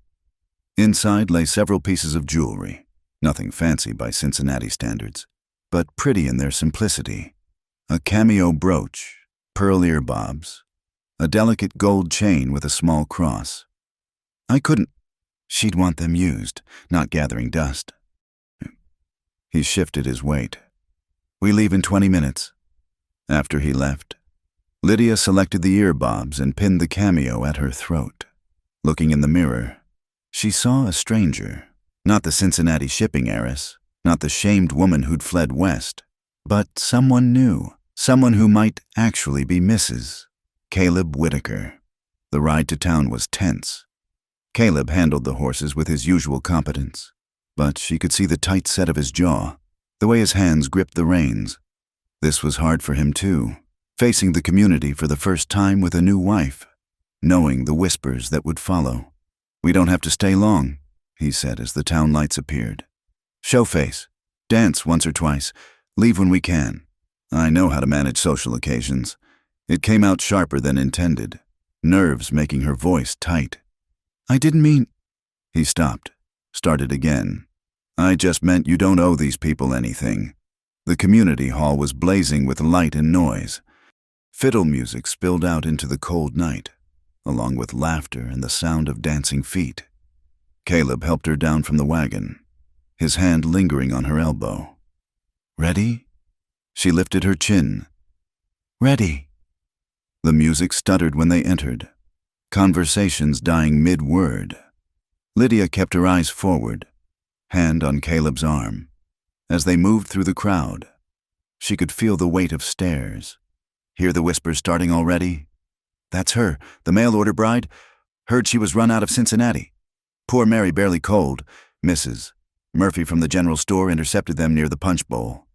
Inside lay several pieces of jewelry, nothing fancy by Cincinnati standards, but pretty in their simplicity. A cameo brooch, pearl ear bobs, a delicate gold chain with a small cross. I couldn't. She'd want them used, not gathering dust. He shifted his weight. We leave in 20 minutes. After he left, Lydia selected the ear bobs and pinned the cameo at her throat. Looking in the mirror, she saw a stranger, not the Cincinnati shipping heiress, not the shamed woman who'd fled west, but someone new, someone who might actually be Mrs. Caleb Whitaker. The ride to town was tense. Caleb handled the horses with his usual competence, but she could see the tight set of his jaw, the way his hands gripped the reins. This was hard for him too, facing the community for the first time with a new wife, knowing the whispers that would follow. We don't have to stay long, he said as the town lights appeared. Show face, dance once or twice, leave when we can. I know how to manage social occasions. It came out sharper than intended, nerves making her voice tight. I didn't mean... He stopped, started again. I just meant you don't owe these people anything. The community hall was blazing with light and noise. Fiddle music spilled out into the cold night, along with laughter and the sound of dancing feet. Caleb helped her down from the wagon, his hand lingering on her elbow. Ready? She lifted her chin. Ready. The music stuttered when they entered, conversations dying mid-word. Lydia kept her eyes forward, hand on Caleb's arm. As they moved through the crowd, she could feel the weight of stares. Hear the whispers starting already? That's her, the mail-order bride. Heard she was run out of Cincinnati. Poor Mary barely cold. Mrs. Murphy from the general store intercepted them near the punch bowl.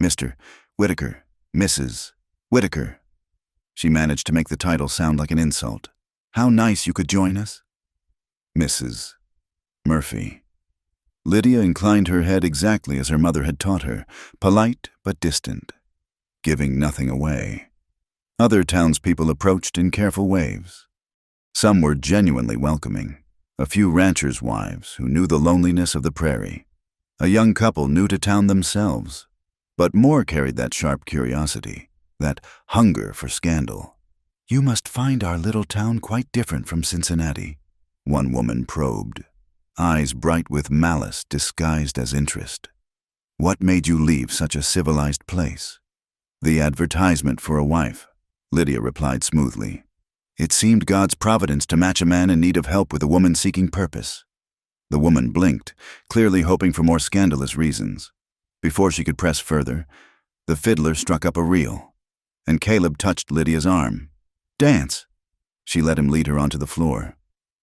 Mr. Whitaker, Mrs. Whitaker. She managed to make the title sound like an insult. How nice you could join us. Mrs. Murphy. Lydia inclined her head exactly as her mother had taught her, polite but distant, giving nothing away. Other townspeople approached in careful waves. Some were genuinely welcoming, a few ranchers' wives who knew the loneliness of the prairie, a young couple new to town themselves, but more carried that sharp curiosity, that hunger for scandal. You must find our little town quite different from Cincinnati, one woman probed, eyes bright with malice disguised as interest. What made you leave such a civilized place? The advertisement for a wife, Lydia replied smoothly. It seemed God's providence to match a man in need of help with a woman seeking purpose. The woman blinked, clearly hoping for more scandalous reasons. Before she could press further, the fiddler struck up a reel, and Caleb touched Lydia's arm. Dance! She let him lead her onto the floor,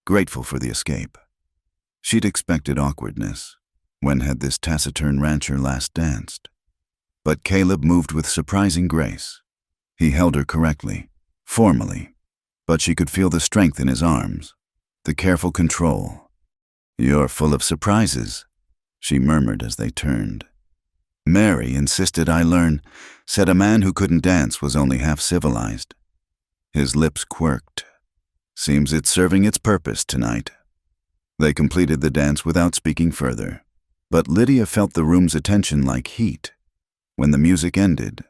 grateful for the escape. She'd expected awkwardness. When had this taciturn rancher last danced? But Caleb moved with surprising grace. He held her correctly, formally, but she could feel the strength in his arms, the careful control. You're full of surprises, she murmured as they turned. Mary insisted I learn, said a man who couldn't dance was only half civilized. His lips quirked. Seems it's serving its purpose tonight. They completed the dance without speaking further, but Lydia felt the room's attention like heat. When the music ended,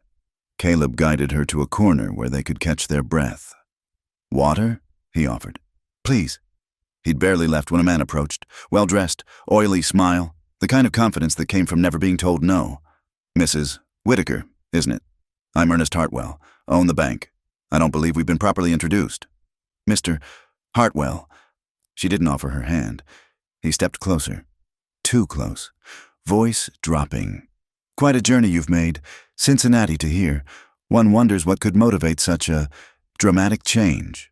Caleb guided her to a corner where they could catch their breath. Water? He offered. Please. He'd barely left when a man approached, well-dressed, oily smile, the kind of confidence that came from never being told no. Mrs. Whitaker, isn't it? I'm Ernest Hartwell, own the bank. I don't believe we've been properly introduced. Mr. Hartwell. She didn't offer her hand. He stepped closer. Too close. Voice dropping. Quite a journey you've made. Cincinnati to here. One wonders what could motivate such a dramatic change.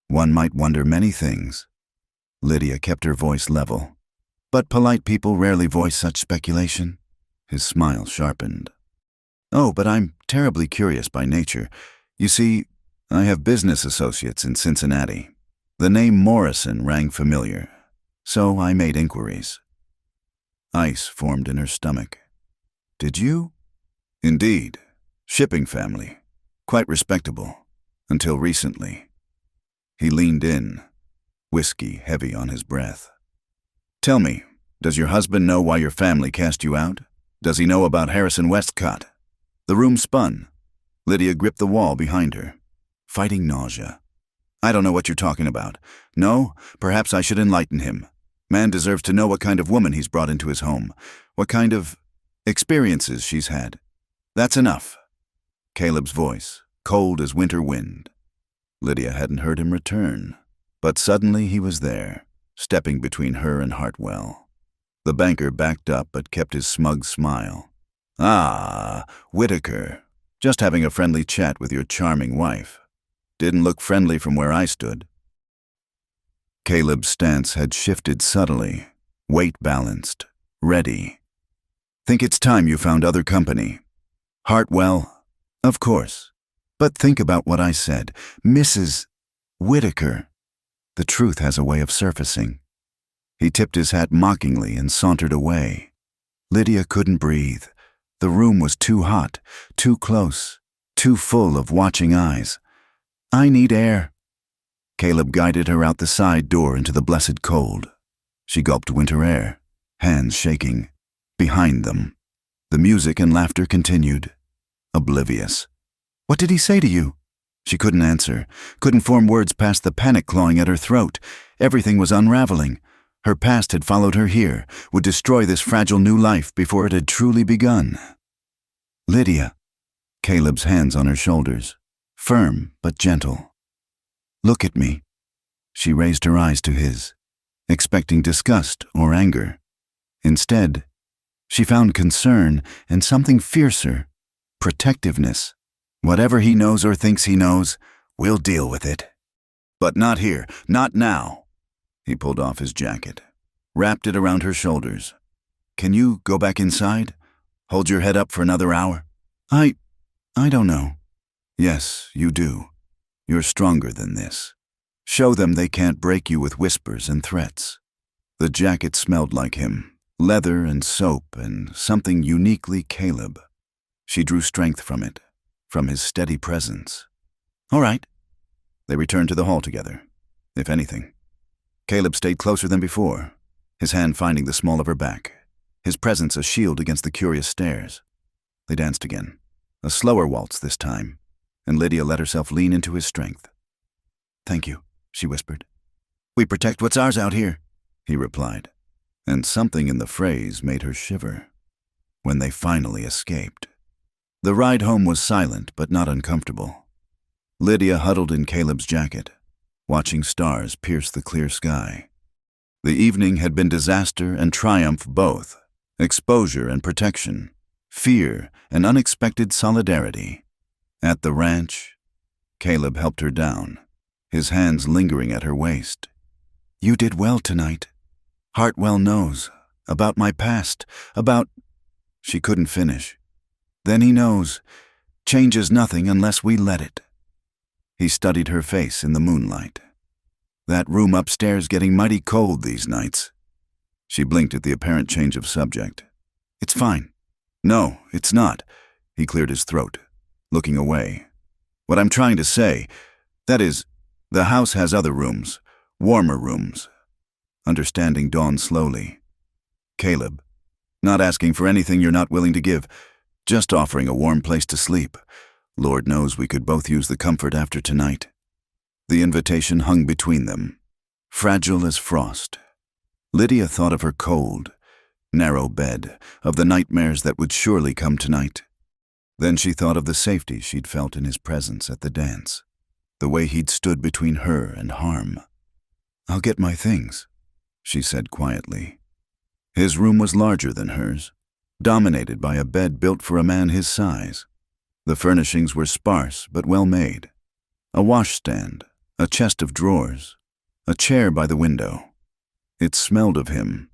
One might wonder many things. Lydia kept her voice level. But polite people rarely voice such speculation. His smile sharpened. Oh, but I'm terribly curious by nature. You see, I have business associates in Cincinnati. The name Morrison rang familiar, so I made inquiries. Ice formed in her stomach. Did you? Indeed. Shipping family. Quite respectable. Until recently. He leaned in, whiskey heavy on his breath. Tell me, does your husband know why your family cast you out? Does he know about Harrison Westcott? The room spun. Lydia gripped the wall behind her, fighting nausea. I don't know what you're talking about. No, perhaps I should enlighten him. Man deserves to know what kind of woman he's brought into his home, what kind of experiences she's had. That's enough. Caleb's voice, cold as winter wind. Lydia hadn't heard him return, but suddenly he was there, stepping between her and Hartwell. The banker backed up but kept his smug smile. Ah, Whitaker, just having a friendly chat with your charming wife. Didn't look friendly from where I stood. Caleb's stance had shifted subtly, weight balanced, ready. Think it's time you found other company. Hartwell, of course. But think about what I said. Mrs. Whitaker. The truth has a way of surfacing. He tipped his hat mockingly and sauntered away. Lydia couldn't breathe. The room was too hot, too close, too full of watching eyes. I need air. Caleb guided her out the side door into the blessed cold. She gulped winter air, hands shaking. Behind them, the music and laughter continued, oblivious. What did he say to you? She couldn't answer, couldn't form words past the panic clawing at her throat. Everything was unraveling. Her past had followed her here, would destroy this fragile new life before it had truly begun. Lydia. Caleb's hands on her shoulders, firm but gentle. Look at me. She raised her eyes to his, expecting disgust or anger. Instead, she found concern and something fiercer, protectiveness. Whatever he knows or thinks he knows, we'll deal with it. But not here, not now. He pulled off his jacket, wrapped it around her shoulders. Can you go back inside? Hold your head up for another hour? I don't know. Yes, you do. You're stronger than this. Show them they can't break you with whispers and threats. The jacket smelled like him, leather and soap and something uniquely Caleb. She drew strength from it, from his steady presence. All right. They returned to the hall together, if anything. Caleb stayed closer than before, his hand finding the small of her back, his presence a shield against the curious stares. They danced again, a slower waltz this time, and Lydia let herself lean into his strength. Thank you, she whispered. We protect what's ours out here, he replied, and something in the phrase made her shiver. When they finally escaped. The ride home was silent but not uncomfortable. Lydia huddled in Caleb's jacket, watching stars pierce the clear sky. The evening had been disaster and triumph both, exposure and protection, fear and unexpected solidarity. At the ranch, Caleb helped her down, his hands lingering at her waist. You did well tonight. Hartwell knows about my past, about... She couldn't finish. Then he knows. Changes nothing unless we let it. He studied her face in the moonlight. That room upstairs getting mighty cold these nights. She blinked at the apparent change of subject. It's fine. No, it's not. He cleared his throat, looking away. What I'm trying to say, that is, the house has other rooms, warmer rooms. Understanding dawned slowly. Caleb, not asking for anything you're not willing to give, just offering a warm place to sleep. Lord knows we could both use the comfort after tonight. The invitation hung between them, fragile as frost. Lydia thought of her cold, narrow bed, of the nightmares that would surely come tonight. Then she thought of the safety she'd felt in his presence at the dance, the way he'd stood between her and harm. I'll get my things, she said quietly. His room was larger than hers, dominated by a bed built for a man his size. The furnishings were sparse but well made. A washstand, a chest of drawers, a chair by the window. It smelled of him,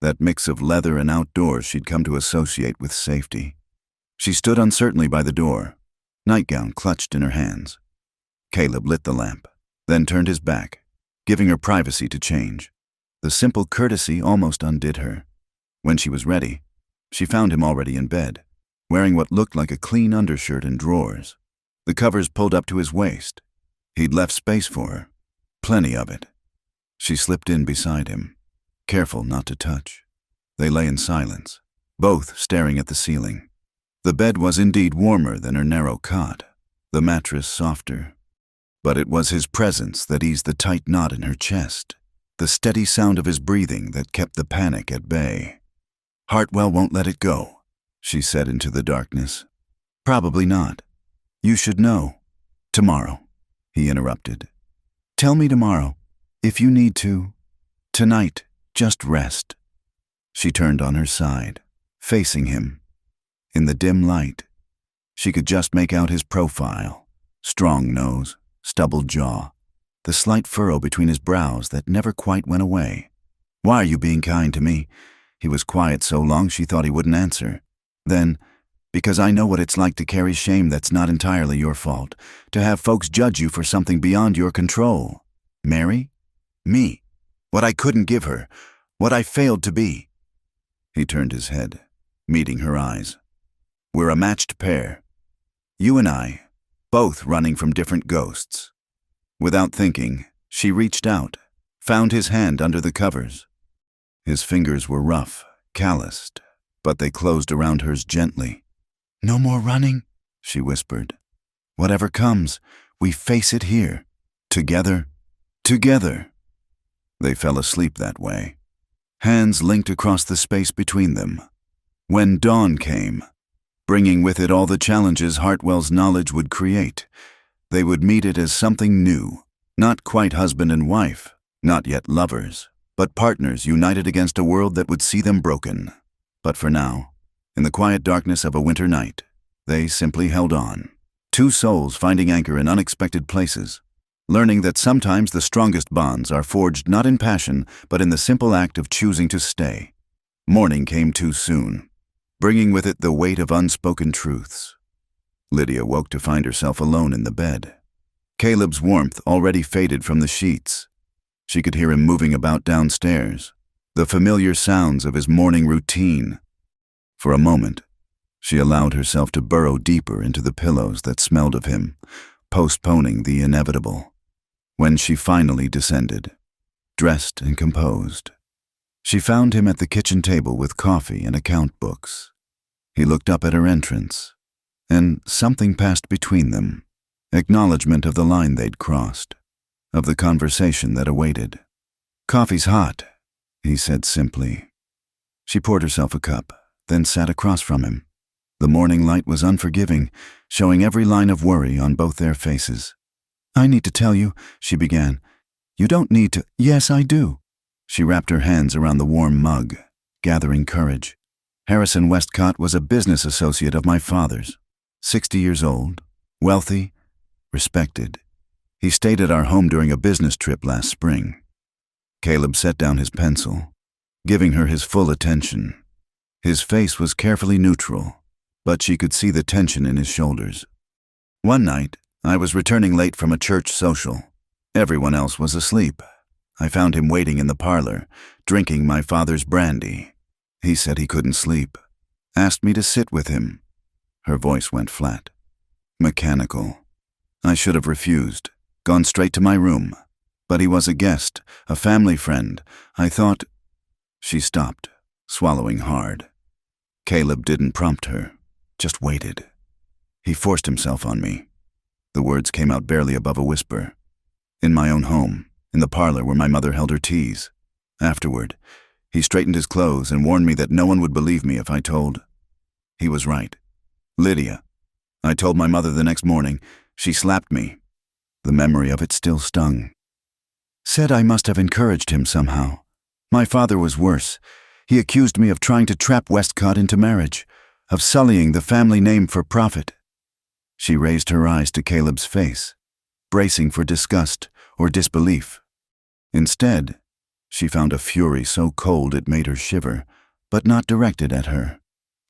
that mix of leather and outdoors she'd come to associate with safety. She stood uncertainly by the door, nightgown clutched in her hands. Caleb lit the lamp, then turned his back, giving her privacy to change. The simple courtesy almost undid her. When she was ready, she found him already in bed, wearing what looked like a clean undershirt and drawers, the covers pulled up to his waist. He'd left space for her, plenty of it. She slipped in beside him, careful not to touch. They lay in silence, both staring at the ceiling. The bed was indeed warmer than her narrow cot, the mattress softer. But it was his presence that eased the tight knot in her chest, the steady sound of his breathing that kept the panic at bay. "Hartwell won't let it go," she said into the darkness. "Probably not. You should know. Tomorrow," he interrupted. "Tell me tomorrow, if you need to. Tonight, just rest." She turned on her side, facing him. In the dim light, she could just make out his profile: strong nose, stubbled jaw, the slight furrow between his brows that never quite went away. "Why are you being kind to me?" He was quiet so long she thought he wouldn't answer. Then, "Because I know what it's like to carry shame that's not entirely your fault, to have folks judge you for something beyond your control. Mary? Me. What I couldn't give her, what I failed to be." He turned his head, meeting her eyes. "We're a matched pair. You and I, both running from different ghosts." Without thinking, she reached out, found his hand under the covers. His fingers were rough, calloused, but they closed around hers gently. "No more running," she whispered. "Whatever comes, we face it here. Together. Together." They fell asleep that way, hands linked across the space between them. When dawn came, bringing with it all the challenges Hartwell's knowledge would create, they would meet it as something new, not quite husband and wife, not yet lovers, but partners united against a world that would see them broken. But for now, in the quiet darkness of a winter night, they simply held on. Two souls finding anchor in unexpected places, learning that sometimes the strongest bonds are forged not in passion, but in the simple act of choosing to stay. Morning came too soon, bringing with it the weight of unspoken truths. Lydia woke to find herself alone in the bed. Caleb's warmth already faded from the sheets. She could hear him moving about downstairs, the familiar sounds of his morning routine. For a moment, she allowed herself to burrow deeper into the pillows that smelled of him, postponing the inevitable. When she finally descended, dressed and composed, she found him at the kitchen table with coffee and account books. He looked up at her entrance, and something passed between them, acknowledgement of the line they'd crossed, of the conversation that awaited. "Coffee's hot," he said simply. She poured herself a cup, then sat across from him. The morning light was unforgiving, showing every line of worry on both their faces. "I need to tell you," she began. "You don't need to—" "Yes, I do." She wrapped her hands around the warm mug, gathering courage. "Harrison Westcott was a business associate of my father's, 60 years old, wealthy, respected. He stayed at our home during a business trip last spring." Caleb set down his pencil, giving her his full attention. His face was carefully neutral, but she could see the tension in his shoulders. "One night, I was returning late from a church social. Everyone else was asleep. I found him waiting in the parlor, drinking my father's brandy. He said he couldn't sleep, asked me to sit with him." Her voice went flat, mechanical. "I should have refused, gone straight to my room. But he was a guest, a family friend. I thought—" She stopped, swallowing hard. Caleb didn't prompt her, just waited. "He forced himself on me." The words came out barely above a whisper. "In my own home, in the parlor where my mother held her teas. Afterward, he straightened his clothes and warned me that no one would believe me if I told. He was right. Lydia. I told my mother the next morning. She slapped me." The memory of it still stung. "Said I must have encouraged him somehow. My father was worse. He accused me of trying to trap Westcott into marriage, of sullying the family name for profit." She raised her eyes to Caleb's face, bracing for disgust or disbelief. Instead, she found a fury so cold it made her shiver, but not directed at her.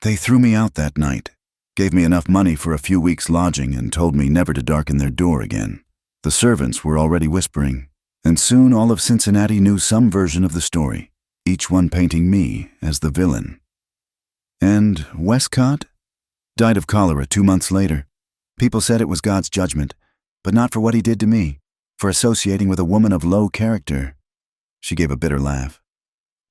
"They threw me out that night, gave me enough money for a few weeks' lodging and told me never to darken their door again. The servants were already whispering, and soon all of Cincinnati knew some version of the story, each one painting me as the villain. And Westcott died of cholera 2 months later. People said it was God's judgment, but not for what he did to me, for associating with a woman of low character." She gave a bitter laugh.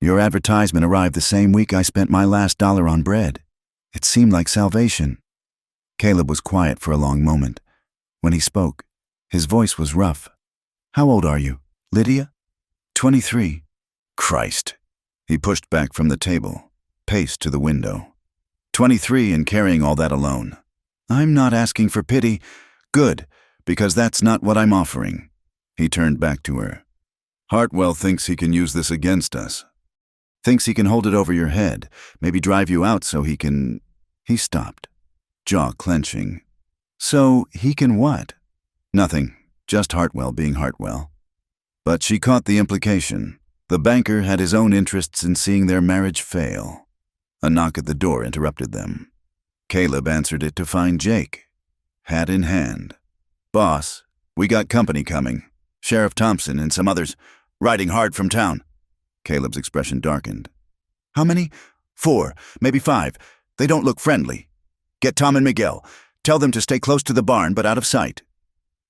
"Your advertisement arrived the same week I spent my last dollar on bread. It seemed like salvation." Caleb was quiet for a long moment, When he spoke, his voice was rough. "How old are you, Lydia?" 23. Christ. He pushed back from the table, paced to the window. 23 and carrying all that alone. "I'm not asking for pity. Good, because that's not what I'm offering." He turned back to her. "Hartwell thinks he can use this against us. Thinks he can hold it over your head, maybe drive you out so he can—" He stopped, jaw clenching. "So he can what?" "Nothing, just Hartwell being Hartwell." But she caught the implication. The banker had his own interests in seeing their marriage fail. A knock at the door interrupted them. Caleb answered it to find Jake, hat in hand. "Boss, we got company coming. Sheriff Thompson and some others, riding hard from town." Caleb's expression darkened. "How many?" "4, maybe 5. They don't look friendly. Get Tom and Miguel. Tell them to stay close to the barn but out of sight."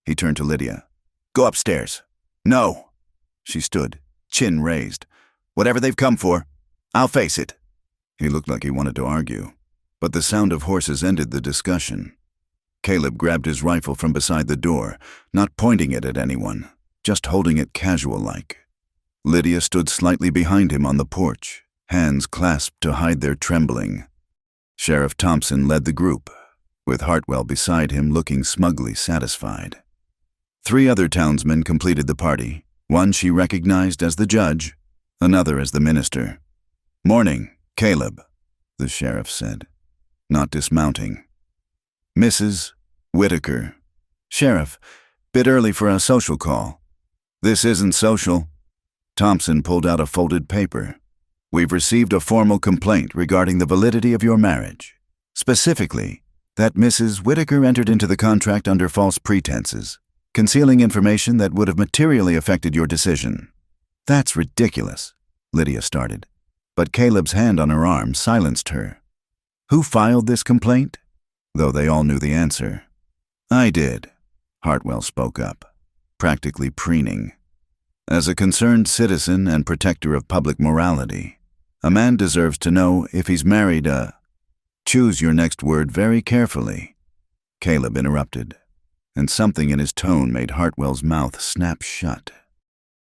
He turned to Lydia. "Go upstairs." "No." She stood, chin raised. "Whatever they've come for, I'll face it." He looked like he wanted to argue, but the sound of horses ended the discussion. Caleb grabbed his rifle from beside the door, not pointing it at anyone, just holding it casual-like. Lydia stood slightly behind him on the porch, hands clasped to hide their trembling. Sheriff Thompson led the group, with Hartwell beside him looking smugly satisfied. 3 other townsmen completed the party, one she recognized as the judge, another as the minister. "Morning, Caleb," the sheriff said, not dismounting. "Mrs. Whitaker." "Sheriff, bit early for a social call." "This isn't social." Thompson pulled out a folded paper. "We've received a formal complaint regarding the validity of your marriage. Specifically, that Mrs. Whitaker entered into the contract under false pretenses, concealing information that would have materially affected your decision." "That's ridiculous," Lydia started, but Caleb's hand on her arm silenced her. "Who filed this complaint?" Though they all knew the answer. "I did," Hartwell spoke up, practically preening. "As a concerned citizen and protector of public morality, a man deserves to know if he's married a—" "Choose your next word very carefully," Caleb interrupted, and something in his tone made Hartwell's mouth snap shut.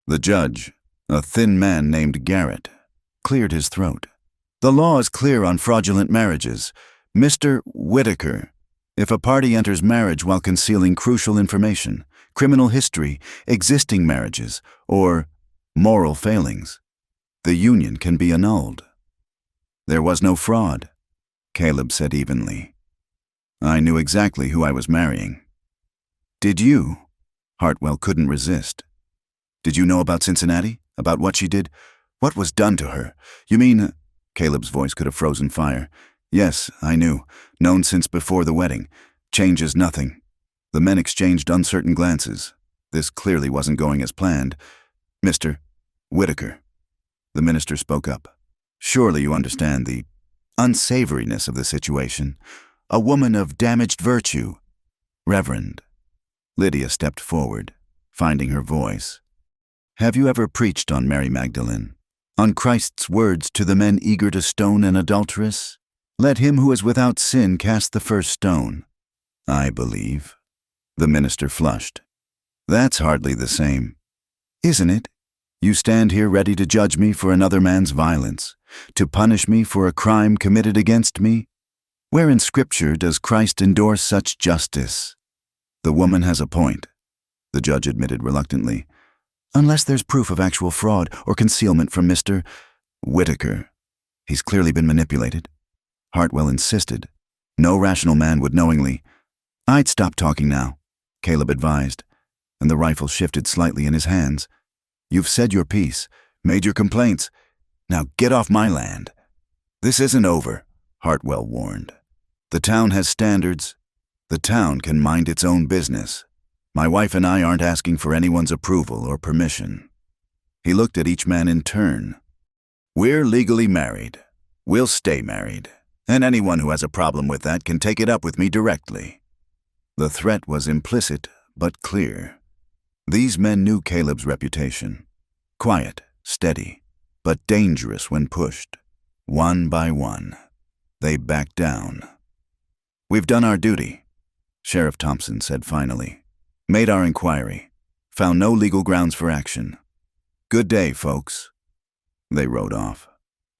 The judge, a thin man named Garrett, cleared his throat. "The law is clear on fraudulent marriages. Mr. Whitaker, if a party enters marriage while concealing crucial information, criminal history, existing marriages, or moral failings, the union can be annulled." "There was no fraud," Caleb said evenly. "I knew exactly who I was marrying." "Did you?" Hartwell couldn't resist. "Did you know about Cincinnati? About what she did? What was done to her? You mean—" Caleb's voice could have frozen fire. "Yes, I knew. Known since before the wedding. Changes nothing." The men exchanged uncertain glances. This clearly wasn't going as planned. "Mr. Whitaker," the minister spoke up. "Surely you understand the unsavoriness of the situation. A woman of damaged virtue. Reverend." Lydia stepped forward, finding her voice. "Have you ever preached on Mary Magdalene? On Christ's words to the men eager to stone an adulteress? 'Let him who is without sin cast the first stone.'" "I believe." The minister flushed. "That's hardly the same." "Isn't it? You stand here ready to judge me for another man's violence, to punish me for a crime committed against me? Where in Scripture does Christ endorse such justice?" "The woman has a point," the judge admitted reluctantly. "Unless there's proof of actual fraud or concealment from Mr. Whitaker. He's clearly been manipulated." Hartwell insisted. No rational man would knowingly— "I'd stop talking now," Caleb advised, and the rifle shifted slightly in his hands. "You've said your piece, made your complaints. Now get off my land." "This isn't over," Hartwell warned. "The town has standards. The town can mind its own business. My wife and I aren't asking for anyone's approval or permission." He looked at each man in turn. "We're legally married. We'll stay married. And anyone who has a problem with that can take it up with me directly." The threat was implicit, but clear. These men knew Caleb's reputation. Quiet, steady, but dangerous when pushed. One by one, they backed down. "We've done our duty," Sheriff Thompson said finally. Made our inquiry. Found no legal grounds for action. Good day, folks. They rode off,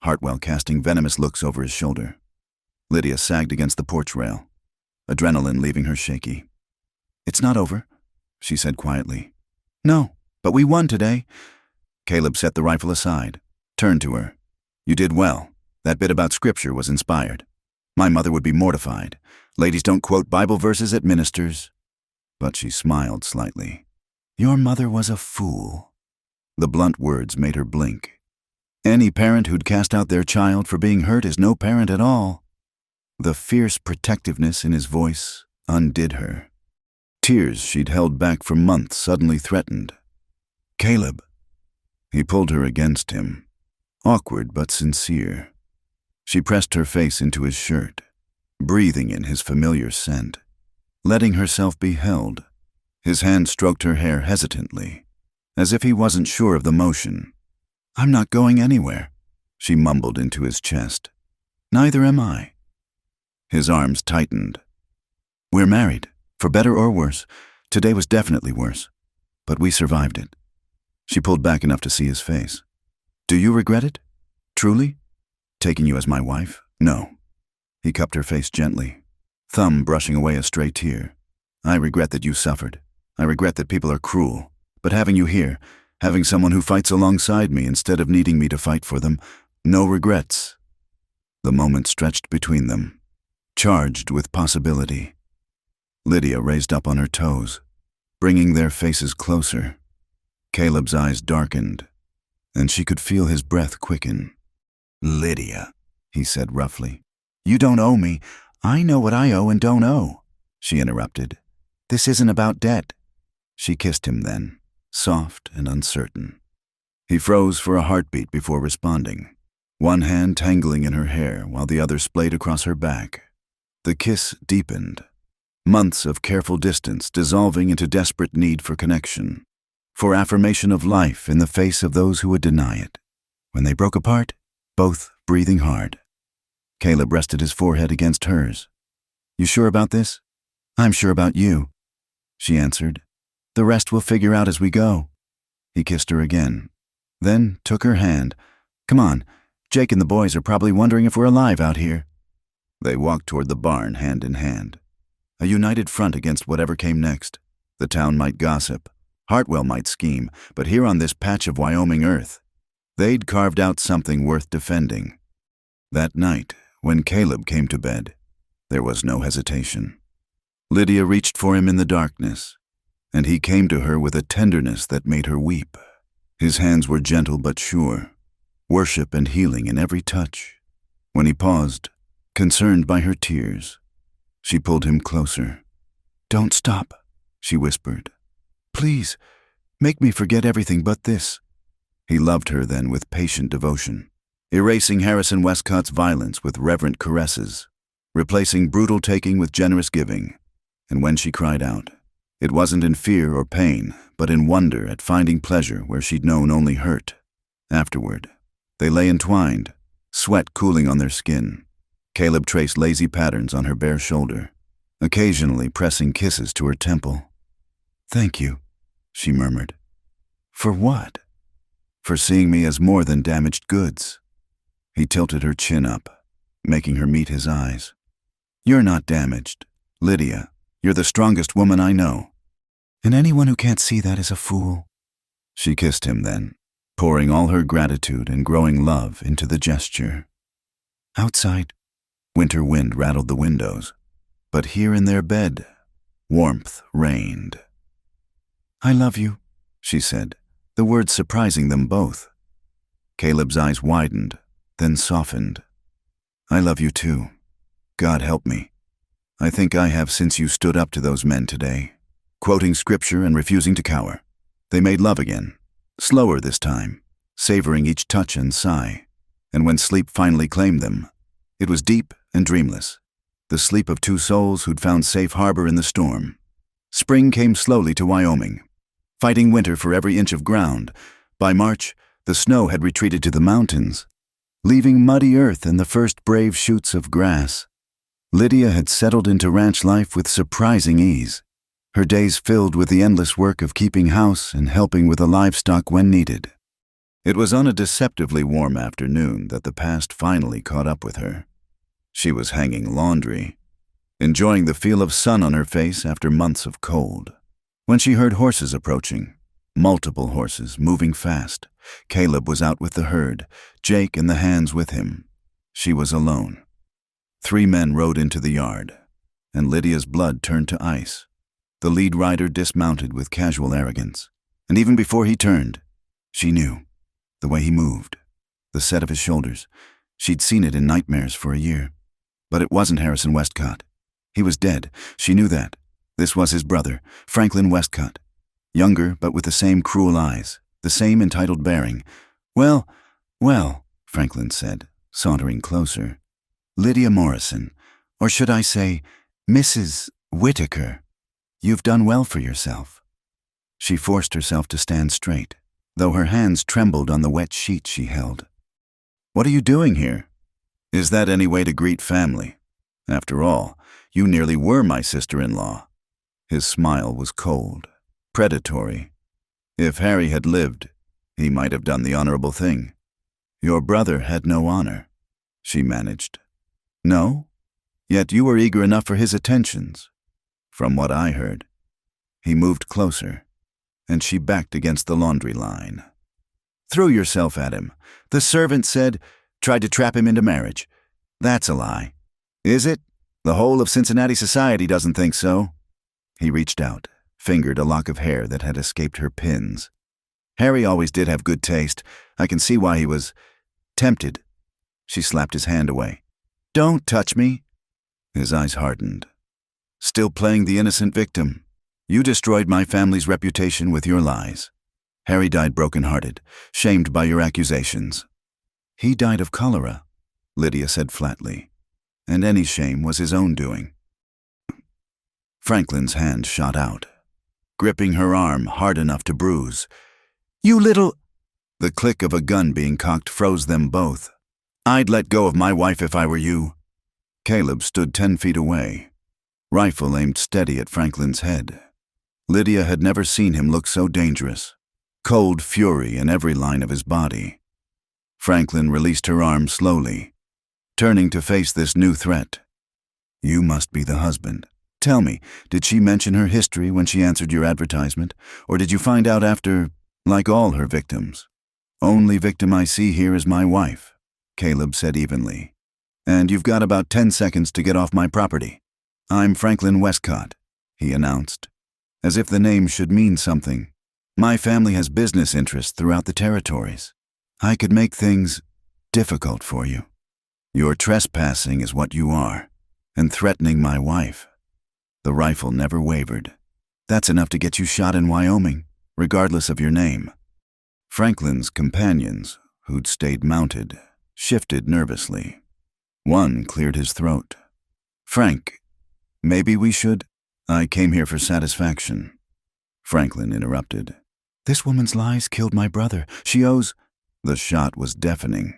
Hartwell casting venomous looks over his shoulder. Lydia sagged against the porch rail, adrenaline leaving her shaky. It's not over, she said quietly. No, but we won today. Caleb set the rifle aside, turned to her. You did well. That bit about scripture was inspired. My mother would be mortified. Ladies don't quote Bible verses at ministers. But she smiled slightly. Your mother was a fool. The blunt words made her blink. Any parent who'd cast out their child for being hurt is no parent at all. The fierce protectiveness in his voice undid her. Tears she'd held back for months suddenly threatened. Caleb. He pulled her against him, awkward but sincere. She pressed her face into his shirt, breathing in his familiar scent, letting herself be held. His hand stroked her hair hesitantly, as if he wasn't sure of the motion. I'm not going anywhere, she mumbled into his chest. Neither am I. His arms tightened. We're married, for better or worse. Today was definitely worse, but we survived it. She pulled back enough to see his face. Do you regret it? Truly? Taking you as my wife? No. He cupped her face gently, thumb brushing away a stray tear. I regret that you suffered. I regret that people are cruel. But having you here, having someone who fights alongside me instead of needing me to fight for them, no regrets. The moment stretched between them, charged with possibility. Lydia raised up on her toes, bringing their faces closer. Caleb's eyes darkened, and she could feel his breath quicken. Lydia, he said roughly. You don't owe me. I know what I owe and don't owe, she interrupted. This isn't about debt. She kissed him then, soft and uncertain. He froze for a heartbeat before responding, one hand tangling in her hair while the other splayed across her back. The kiss deepened, months of careful distance dissolving into desperate need for connection, for affirmation of life in the face of those who would deny it. When they broke apart, both breathing hard. Caleb rested his forehead against hers. You sure about this? I'm sure about you, she answered. The rest we'll figure out as we go. He kissed her again, then took her hand. Come on, Jake and the boys are probably wondering if we're alive out here. They walked toward the barn hand in hand, a united front against whatever came next. The town might gossip, Hartwell might scheme, but here on this patch of Wyoming earth, they'd carved out something worth defending. That night, when Caleb came to bed, there was no hesitation. Lydia reached for him in the darkness, and he came to her with a tenderness that made her weep. His hands were gentle but sure, worship and healing in every touch. When he paused, concerned by her tears, she pulled him closer. Don't stop, she whispered. Please, make me forget everything but this. He loved her then with patient devotion, erasing Harrison Westcott's violence with reverent caresses, replacing brutal taking with generous giving. And when she cried out, it wasn't in fear or pain, but in wonder at finding pleasure where she'd known only hurt. Afterward, they lay entwined, sweat cooling on their skin. Caleb traced lazy patterns on her bare shoulder, occasionally pressing kisses to her temple. Thank you, she murmured. For what? For seeing me as more than damaged goods. He tilted her chin up, making her meet his eyes. You're not damaged, Lydia. You're the strongest woman I know. And anyone who can't see that is a fool. She kissed him then, pouring all her gratitude and growing love into the gesture. Outside, winter wind rattled the windows, but here in their bed, warmth reigned. I love you, she said, the words surprising them both. Caleb's eyes widened, then softened. I love you too. God help me. I think I have since you stood up to those men today, quoting scripture and refusing to cower. They made love again, slower this time, savoring each touch and sigh. And when sleep finally claimed them, it was deep and dreamless, the sleep of two souls who'd found safe harbor in the storm. Spring came slowly to Wyoming, fighting winter for every inch of ground. By March, the snow had retreated to the mountains, leaving muddy earth and the first brave shoots of grass. Lydia had settled into ranch life with surprising ease. her days filled with the endless work of keeping house and helping with the livestock when needed. It was on a deceptively warm afternoon that the past finally caught up with her. She was hanging laundry, enjoying the feel of sun on her face after months of cold, when she heard horses approaching, multiple horses moving fast. Caleb was out with the herd, Jake and the hands with him. She was alone. 3 men rode into the yard, and Lydia's blood turned to ice. The lead rider dismounted with casual arrogance, and even before he turned, she knew. The way he moved, the set of his shoulders, she'd seen it in nightmares for a year. But it wasn't Harrison Westcott. He was dead, she knew that. This was his brother, Franklin Westcott. Younger, but with the same cruel eyes, the same entitled bearing. Well, Franklin said, sauntering closer. Lydia Morrison, or should I say, Mrs. Whitaker. You've done well for yourself. She forced herself to stand straight, though her hands trembled on the wet sheet she held. What are you doing here? Is that any way to greet family? After all, you nearly were my sister-in-law. His smile was cold, predatory. If Harry had lived, he might have done the honorable thing. Your brother had no honor, she managed. No? Yet you were eager enough for his attentions. From what I heard. He moved closer, and she backed against the laundry line. Threw yourself at him. The servant said, tried to trap him into marriage. That's a lie. Is it? The whole of Cincinnati society doesn't think so. He reached out, fingered a lock of hair that had escaped her pins. Harry always did have good taste. I can see why he was tempted. She slapped his hand away. Don't touch me. His eyes hardened. Still playing the innocent victim. You destroyed my family's reputation with your lies. Harry died broken-hearted, shamed by your accusations. He died of cholera, Lydia said flatly, and any shame was his own doing. Franklin's hand shot out, gripping her arm hard enough to bruise. You little... The click of a gun being cocked froze them both. I'd let go of my wife if I were you. Caleb stood 10 feet away, rifle aimed steady at Franklin's head. Lydia had never seen him look so dangerous, cold fury in every line of his body. Franklin released her arm slowly, turning to face this new threat. You must be the husband. Tell me, did she mention her history when she answered your advertisement, or did you find out after, like all her victims? Only victim I see here is my wife, Caleb said evenly. And you've got about 10 seconds to get off my property. I'm Franklin Westcott, he announced, as if the name should mean something. My family has business interests throughout the territories. I could make things difficult for you. You're trespassing is what you are, and threatening my wife. The rifle never wavered. That's enough to get you shot in Wyoming, regardless of your name. Franklin's companions, who'd stayed mounted, shifted nervously. One cleared his throat. Frank, maybe we should... I came here for satisfaction. Franklin interrupted. This woman's lies killed my brother. She owes... The shot was deafening.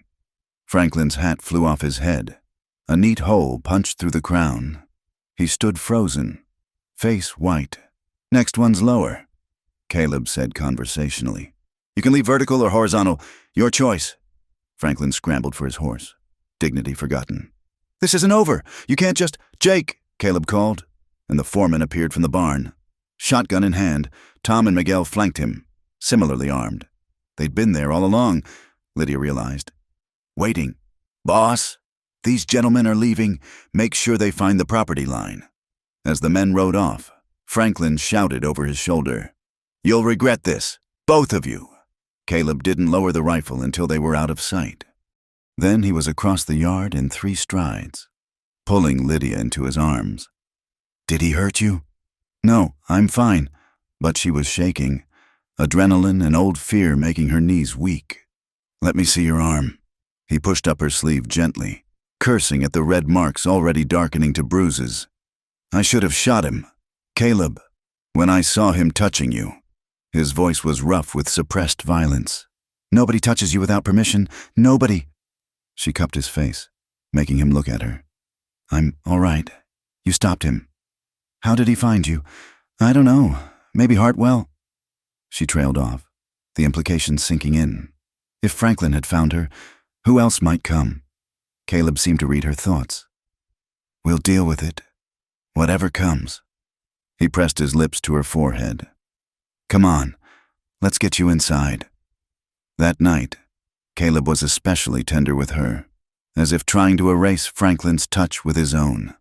Franklin's hat flew off his head. A neat hole punched through the crown. He stood frozen, face white. Next one's lower, Caleb said conversationally. You can leave vertical or horizontal. Your choice. Franklin scrambled for his horse, dignity forgotten. This isn't over. You can't just... Jake, Caleb called, and the foreman appeared from the barn. Shotgun in hand, Tom and Miguel flanked him, similarly armed. They'd been there all along, Lydia realized. Waiting. Boss, these gentlemen are leaving. Make sure they find the property line. As the men rode off, Franklin shouted over his shoulder. You'll regret this, both of you. Caleb didn't lower the rifle until they were out of sight. Then he was across the yard in 3 strides, pulling Lydia into his arms. Did he hurt you? No, I'm fine. But she was shaking, adrenaline and old fear making her knees weak. Let me see your arm. He pushed up her sleeve gently, cursing at the red marks already darkening to bruises. I should have shot him. Caleb, when I saw him touching you. His voice was rough with suppressed violence. Nobody touches you without permission. Nobody. She cupped his face, making him look at her. I'm all right. You stopped him. How did he find you? I don't know. Maybe Hartwell. She trailed off, the implications sinking in. If Franklin had found her, who else might come? Caleb seemed to read her thoughts. We'll deal with it. Whatever comes. He pressed his lips to her forehead. Come on, let's get you inside. That night, Caleb was especially tender with her, as if trying to erase Franklin's touch with his own.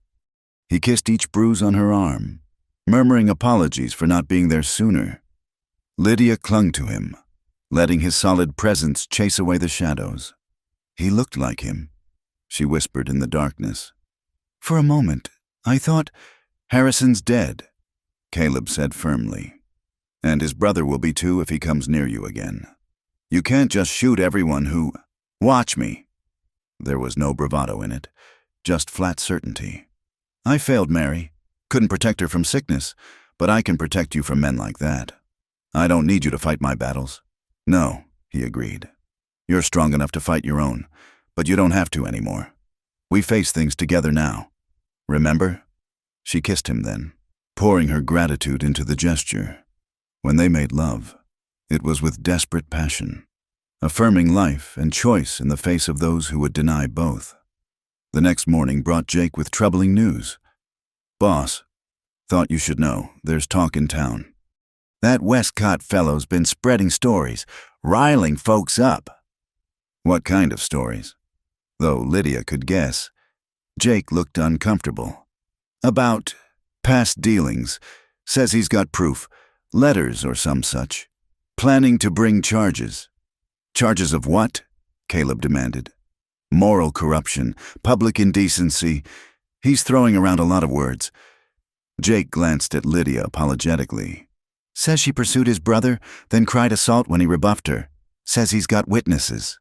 He kissed each bruise on her arm, murmuring apologies for not being there sooner. Lydia clung to him, letting his solid presence chase away the shadows. He looked like him, she whispered in the darkness. For a moment, I thought, Harrison's dead, Caleb said firmly. And his brother will be too if he comes near you again. You can't just shoot everyone who... Watch me. There was no bravado in it, just flat certainty. I failed Mary. Couldn't protect her from sickness, but I can protect you from men like that. I don't need you to fight my battles. No, he agreed. You're strong enough to fight your own, but you don't have to anymore. We face things together now. Remember? She kissed him then, pouring her gratitude into the gesture. When they made love, it was with desperate passion, affirming life and choice in the face of those who would deny both. The next morning brought Jake with troubling news. Boss, thought you should know, there's talk in town. That Westcott fellow's been spreading stories, riling folks up. What kind of stories? Though Lydia could guess, Jake looked uncomfortable. About past dealings, says he's got proof, letters or some such. Planning to bring charges. Charges of what? Caleb demanded. Moral corruption, public indecency. He's throwing around a lot of words. Jake glanced at Lydia apologetically. Says she pursued his brother, then cried assault when he rebuffed her. Says he's got witnesses.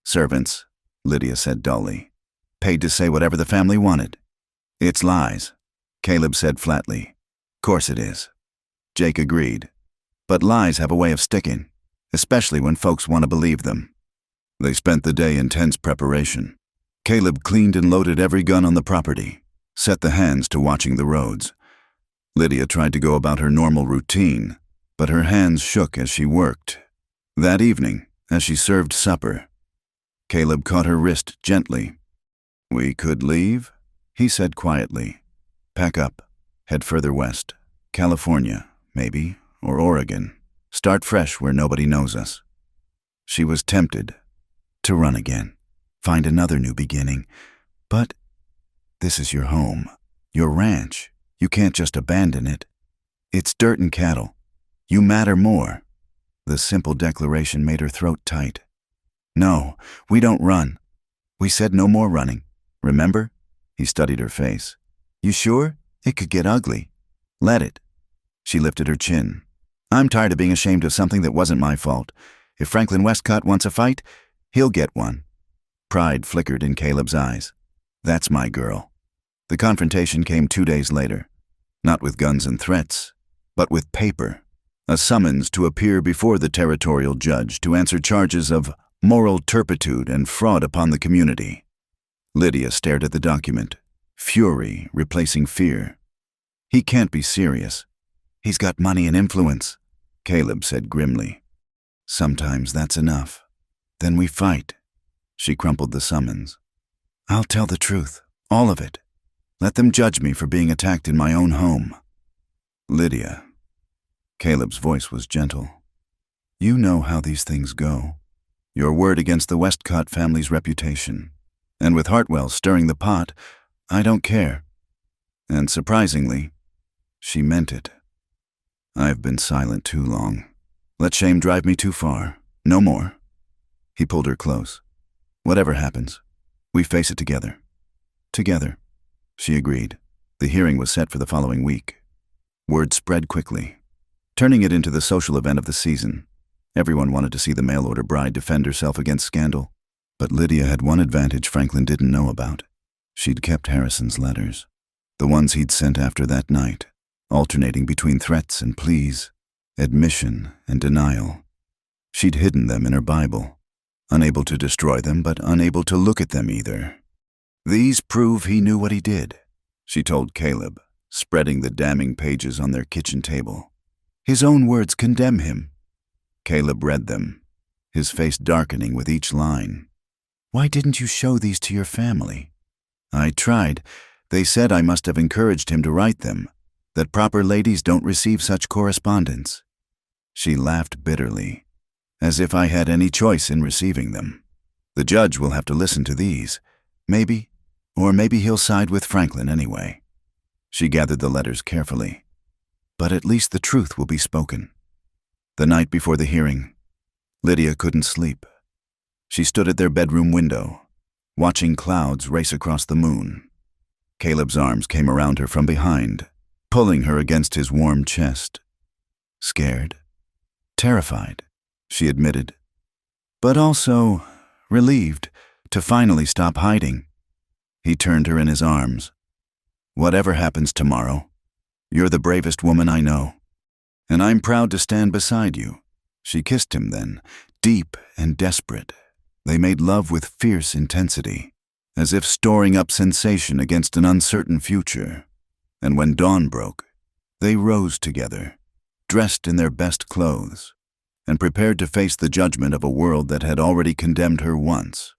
Servants, Lydia said dully. Paid to say whatever the family wanted. It's lies, Caleb said flatly. Course it is. Jake agreed. But lies have a way of sticking, especially when folks want to believe them. They spent the day in tense preparation. Caleb cleaned and loaded every gun on the property, set the hands to watching the roads. Lydia tried to go about her normal routine, but her hands shook as she worked. That evening, as she served supper, Caleb caught her wrist gently. We could leave, he said quietly. Pack up, head further west, California, maybe, or Oregon. Start fresh where nobody knows us. She was tempted to run again, find another new beginning. But this is your home, your ranch. You can't just abandon it. It's dirt and cattle. You matter more. The simple declaration made her throat tight. No, we don't run. We said no more running. Remember? He studied her face. You sure? It could get ugly. Let it. She lifted her chin. I'm tired of being ashamed of something that wasn't my fault. If Franklin Westcott wants a fight, he'll get one. Pride flickered in Caleb's eyes. That's my girl. The confrontation came 2 days later. Not with guns and threats, but with paper. A summons to appear before the territorial judge to answer charges of moral turpitude and fraud upon the community. Lydia stared at the document, fury replacing fear. He can't be serious. He's got money and influence, Caleb said grimly. Sometimes that's enough. Then we fight. She crumpled the summons. I'll tell the truth, all of it. Let them judge me for being attacked in my own home. Lydia. Caleb's voice was gentle. You know how these things go. Your word against the Westcott family's reputation. And with Hartwell stirring the pot, I don't care. And surprisingly, she meant it. I've been silent too long. Let shame drive me too far. No more. He pulled her close. Whatever happens, we face it together. Together. She agreed. The hearing was set for the following week. Word spread quickly, turning it into the social event of the season. Everyone wanted to see the mail-order bride defend herself against scandal. But Lydia had one advantage Franklin didn't know about. She'd kept Harrison's letters. The ones he'd sent after that night, alternating between threats and pleas, admission and denial. She'd hidden them in her Bible, unable to destroy them but unable to look at them either. These prove he knew what he did, she told Caleb, spreading the damning pages on their kitchen table. His own words condemn him. Caleb read them, his face darkening with each line. Why didn't you show these to your family? I tried. They said I must have encouraged him to write them, that proper ladies don't receive such correspondence. She laughed bitterly, as if I had any choice in receiving them. The judge will have to listen to these. Maybe, or maybe he'll side with Franklin anyway. She gathered the letters carefully. But at least the truth will be spoken. The night before the hearing, Lydia couldn't sleep. She stood at their bedroom window, watching clouds race across the moon. Caleb's arms came around her from behind, pulling her against his warm chest. Scared, terrified, she admitted, but also relieved to finally stop hiding. He turned her in his arms. Whatever happens tomorrow, you're the bravest woman I know, and I'm proud to stand beside you. She kissed him then, deep and desperate. They made love with fierce intensity, as if storing up sensation against an uncertain future. And when dawn broke, they rose together, dressed in their best clothes, and prepared to face the judgment of a world that had already condemned her once.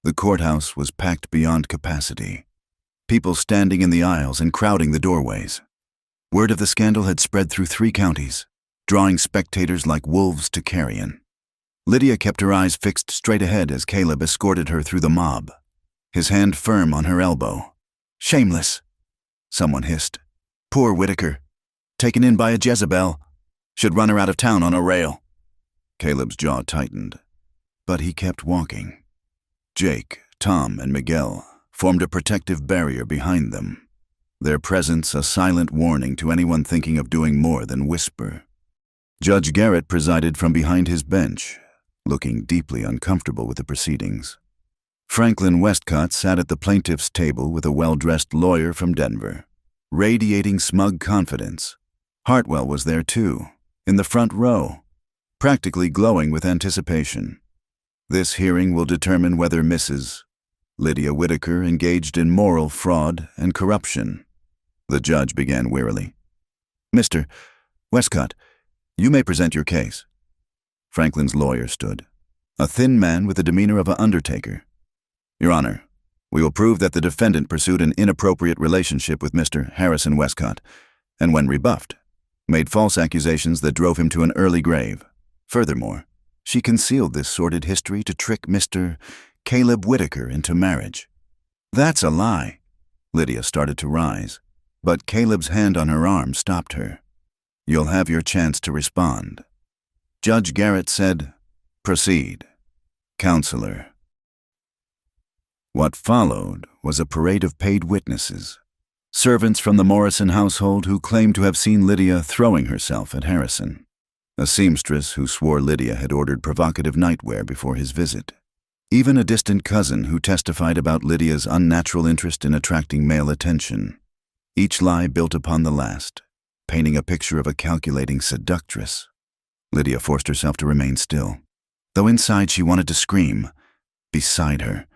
The courthouse was packed beyond capacity, people standing in the aisles and crowding the doorways. Word of the scandal had spread through 3 counties, drawing spectators like wolves to carrion. Lydia kept her eyes fixed straight ahead as Caleb escorted her through the mob, his hand firm on her elbow. Shameless, someone hissed. Poor Whitaker, taken in by a Jezebel. Should run her out of town on a rail. Caleb's jaw tightened, but he kept walking. Jake, Tom, and Miguel formed a protective barrier behind them, their presence a silent warning to anyone thinking of doing more than whisper. Judge Garrett presided from behind his bench, looking deeply uncomfortable with the proceedings. Franklin Westcott sat at the plaintiff's table with a well-dressed lawyer from Denver, radiating smug confidence. Hartwell was there too, in the front row, practically glowing with anticipation. This hearing will determine whether Mrs. Lydia Whitaker engaged in moral fraud and corruption. The judge began wearily. Mr. Westcott, you may present your case. Franklin's lawyer stood, a thin man with the demeanor of an undertaker. Your Honor, we will prove that the defendant pursued an inappropriate relationship with Mr. Harrison Westcott, and when rebuffed, made false accusations that drove him to an early grave. Furthermore, she concealed this sordid history to trick Mr. Caleb Whitaker into marriage. That's a lie. Lydia started to rise, but Caleb's hand on her arm stopped her. You'll have your chance to respond. Judge Garrett said, proceed. Counselor. What followed was a parade of paid witnesses, servants from the Morrison household who claimed to have seen Lydia throwing herself at Harrison, a seamstress who swore Lydia had ordered provocative nightwear before his visit, even a distant cousin who testified about Lydia's unnatural interest in attracting male attention. Each lie built upon the last, painting a picture of a calculating seductress. Lydia forced herself to remain still, though inside she wanted to scream. Beside her,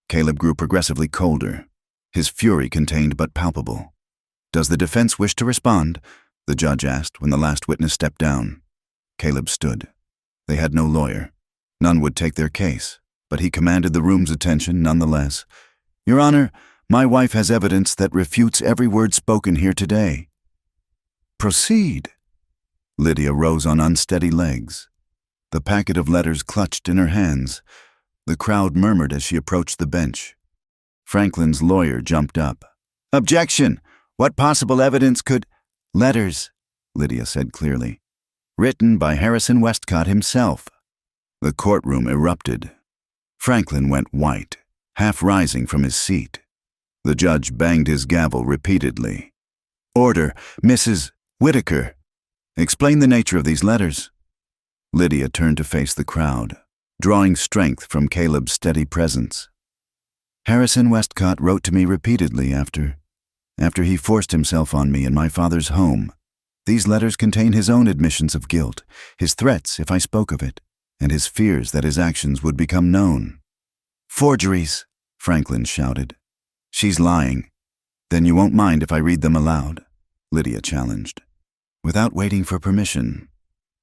Caleb grew progressively colder, his fury contained but palpable. Does the defense wish to respond? The judge asked when the last witness stepped down. Caleb stood. They had no lawyer. None would take their case, but he commanded the room's attention nonetheless. Your Honor, my wife has evidence that refutes every word spoken here today. Proceed. Lydia rose on unsteady legs, the packet of letters clutched in her hands. The crowd murmured as she approached the bench. Franklin's lawyer jumped up. Objection! What possible evidence could— Letters, Lydia said clearly. Written by Harrison Westcott himself. The courtroom erupted. Franklin went white, half rising from his seat. The judge banged his gavel repeatedly. Order, Mrs. Whitaker. Explain the nature of these letters. Lydia turned to face the crowd, drawing strength from Caleb's steady presence. Harrison Westcott wrote to me repeatedly after he forced himself on me in my father's home. These letters contain his own admissions of guilt, his threats if I spoke of it, and his fears that his actions would become known. Forgeries, Franklin shouted. She's lying. Then you won't mind if I read them aloud? Lydia challenged. Without waiting for permission,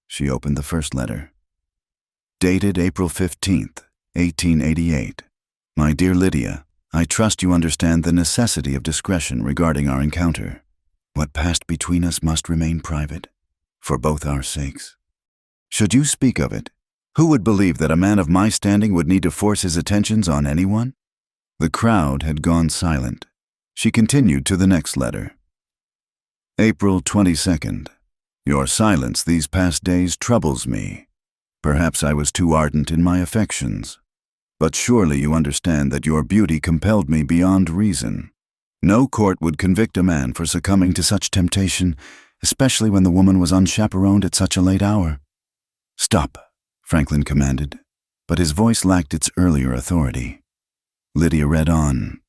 she opened the first letter. Dated April 15th, 1888. My dear Lydia, I trust you understand the necessity of discretion regarding our encounter. What passed between us must remain private, for both our sakes. Should you speak of it, who would believe that a man of my standing would need to force his attentions on anyone? The crowd had gone silent. She continued to the next letter. April 22nd. Your silence these past days troubles me. Perhaps I was too ardent in my affections. But surely you understand that your beauty compelled me beyond reason. No court would convict a man for succumbing to such temptation, especially when the woman was unchaperoned at such a late hour. Stop, Franklin commanded, but his voice lacked its earlier authority. Lydia read on,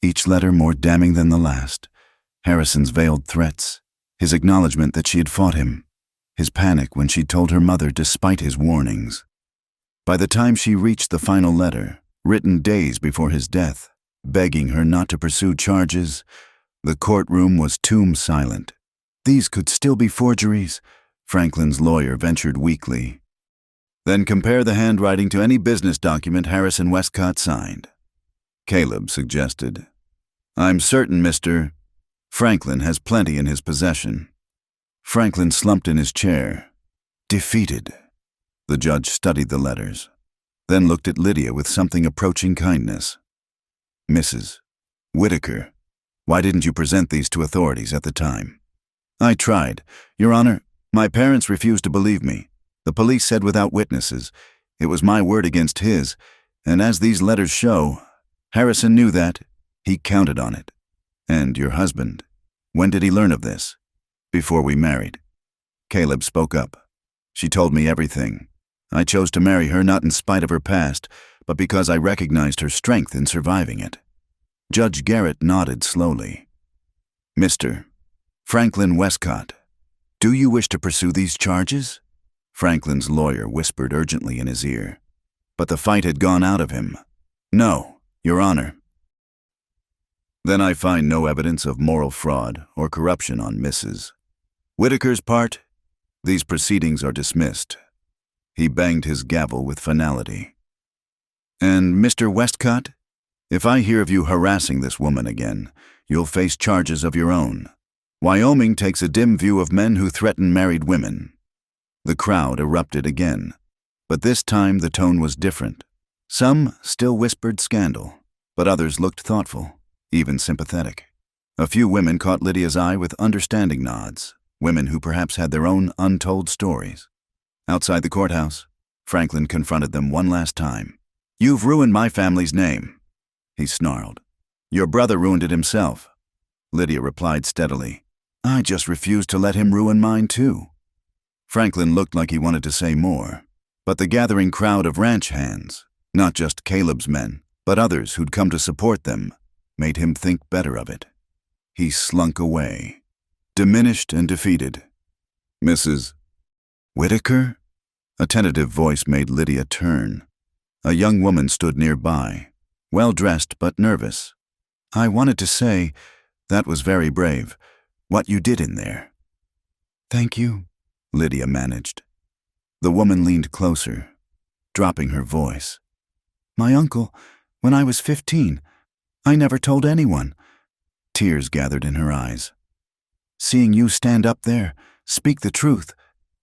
each letter more damning than the last. Harrison's veiled threats, his acknowledgement that she had fought him, his panic when she told her mother despite his warnings. By the time she reached the final letter, written days before his death, begging her not to pursue charges, the courtroom was tomb silent. These could still be forgeries, Franklin's lawyer ventured weakly. Then compare the handwriting to any business document Harrison Westcott signed. Caleb suggested. I'm certain Mr. Franklin has plenty in his possession. Franklin slumped in his chair, defeated. The judge studied the letters, then looked at Lydia with something approaching kindness. Mrs. Whitaker, why didn't you present these to authorities at the time? I tried. Your Honor, my parents refused to believe me. The police said without witnesses. It was my word against his, and as these letters show, Harrison knew that. He counted on it. And your husband, when did he learn of this? Before we married. Caleb spoke up. She told me everything. I chose to marry her not in spite of her past, but because I recognized her strength in surviving it. Judge Garrett nodded slowly. Mr. Franklin Westcott, do you wish to pursue these charges? Franklin's lawyer whispered urgently in his ear. But the fight had gone out of him. No, Your Honor. Then I find no evidence of moral fraud or corruption on Mrs. Whitaker's part. These proceedings are dismissed. He banged his gavel with finality. And Mr. Westcott, if I hear of you harassing this woman again, you'll face charges of your own. Wyoming takes a dim view of men who threaten married women. The crowd erupted again, but this time the tone was different. Some still whispered scandal, but others looked thoughtful, even sympathetic. A few women caught Lydia's eye with understanding nods, women who perhaps had their own untold stories. Outside the courthouse, Franklin confronted them one last time. You've ruined my family's name, he snarled. Your brother ruined it himself. Lydia replied steadily. I just refused to let him ruin mine too. Franklin looked like he wanted to say more, but the gathering crowd of ranch hands, not just Caleb's men, but others who'd come to support them, made him think better of it. He slunk away, diminished and defeated. Mrs. Whitaker? A tentative voice made Lydia turn. A young woman stood nearby, well-dressed but nervous. I wanted to say, that was very brave, what you did in there. Thank you, Lydia managed. The woman leaned closer, dropping her voice. My uncle, when I was 15, I never told anyone. Tears gathered in her eyes. Seeing you stand up there, speak the truth,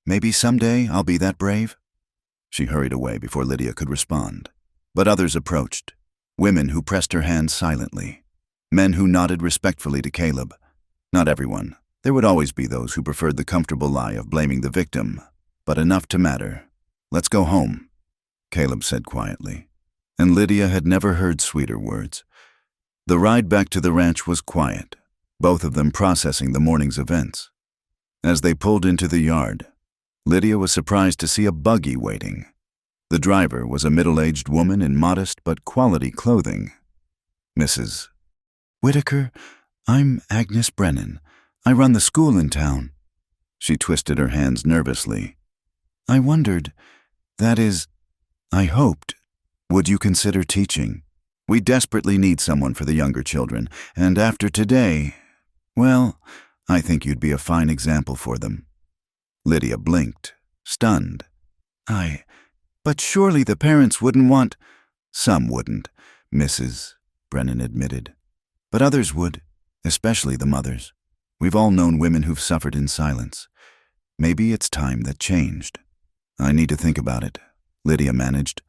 maybe someday I'll be that brave. She hurried away before Lydia could respond. But others approached, women who pressed her hand silently, men who nodded respectfully to Caleb. Not everyone. There would always be those who preferred the comfortable lie of blaming the victim, but enough to matter. Let's go home, Caleb said quietly. And Lydia had never heard sweeter words. The ride back to the ranch was quiet, both of them processing the morning's events. As they pulled into the yard, Lydia was surprised to see a buggy waiting. The driver was a middle-aged woman in modest but quality clothing. Mrs. Whitaker, I'm Agnes Brennan. I run the school in town. She twisted her hands nervously. I wondered, that is, I hoped, would you consider teaching? We desperately need someone for the younger children, and after today, well, I think you'd be a fine example for them." Lydia blinked, stunned. But surely the parents wouldn't want—" "Some wouldn't, Mrs." Brennan admitted. "But others would, especially the mothers. We've all known women who've suffered in silence. Maybe it's time that changed." "I need to think about it," Lydia managed.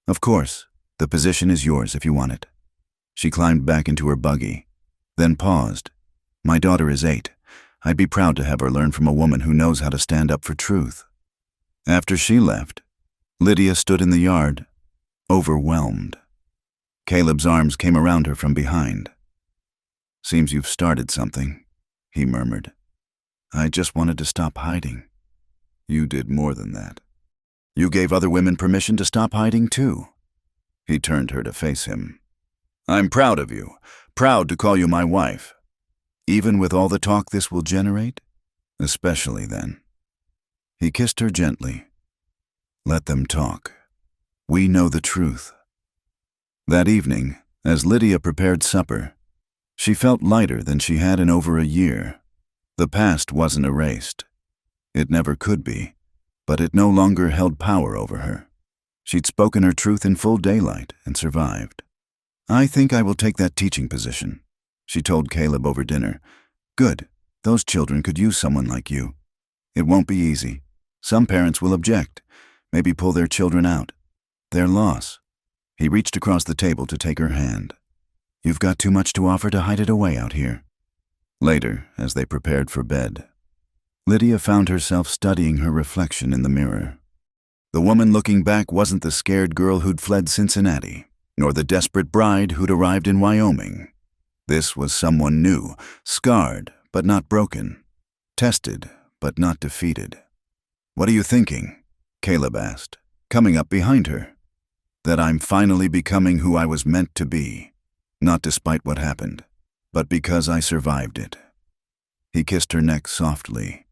"Of course, the position is yours if you want it." She climbed back into her buggy, then paused. "My daughter is 8. I'd be proud to have her learn from a woman who knows how to stand up for truth." After she left, Lydia stood in the yard, overwhelmed. Caleb's arms came around her from behind. "Seems you've started something," he murmured. "I just wanted to stop hiding." "You did more than that. You gave other women permission to stop hiding, too." He turned her to face him. "I'm proud of you, proud to call you my wife. Even with all the talk this will generate? Especially then." He kissed her gently. "Let them talk. We know the truth." That evening, as Lydia prepared supper, she felt lighter than she had in over a year. The past wasn't erased. It never could be, but it no longer held power over her. She'd spoken her truth in full daylight and survived. "I think I will take that teaching position," she told Caleb over dinner. "Good. Those children could use someone like you. It won't be easy. Some parents will object, maybe pull their children out. Their loss." He reached across the table to take her hand. "You've got too much to offer to hide it away out here." Later, as they prepared for bed, Lydia found herself studying her reflection in the mirror. The woman looking back wasn't the scared girl who'd fled Cincinnati, nor the desperate bride who'd arrived in Wyoming. This was someone new, scarred but not broken, tested but not defeated. "What are you thinking?" Caleb asked, coming up behind her. "That I'm finally becoming who I was meant to be, not despite what happened, but because I survived it." He kissed her neck softly.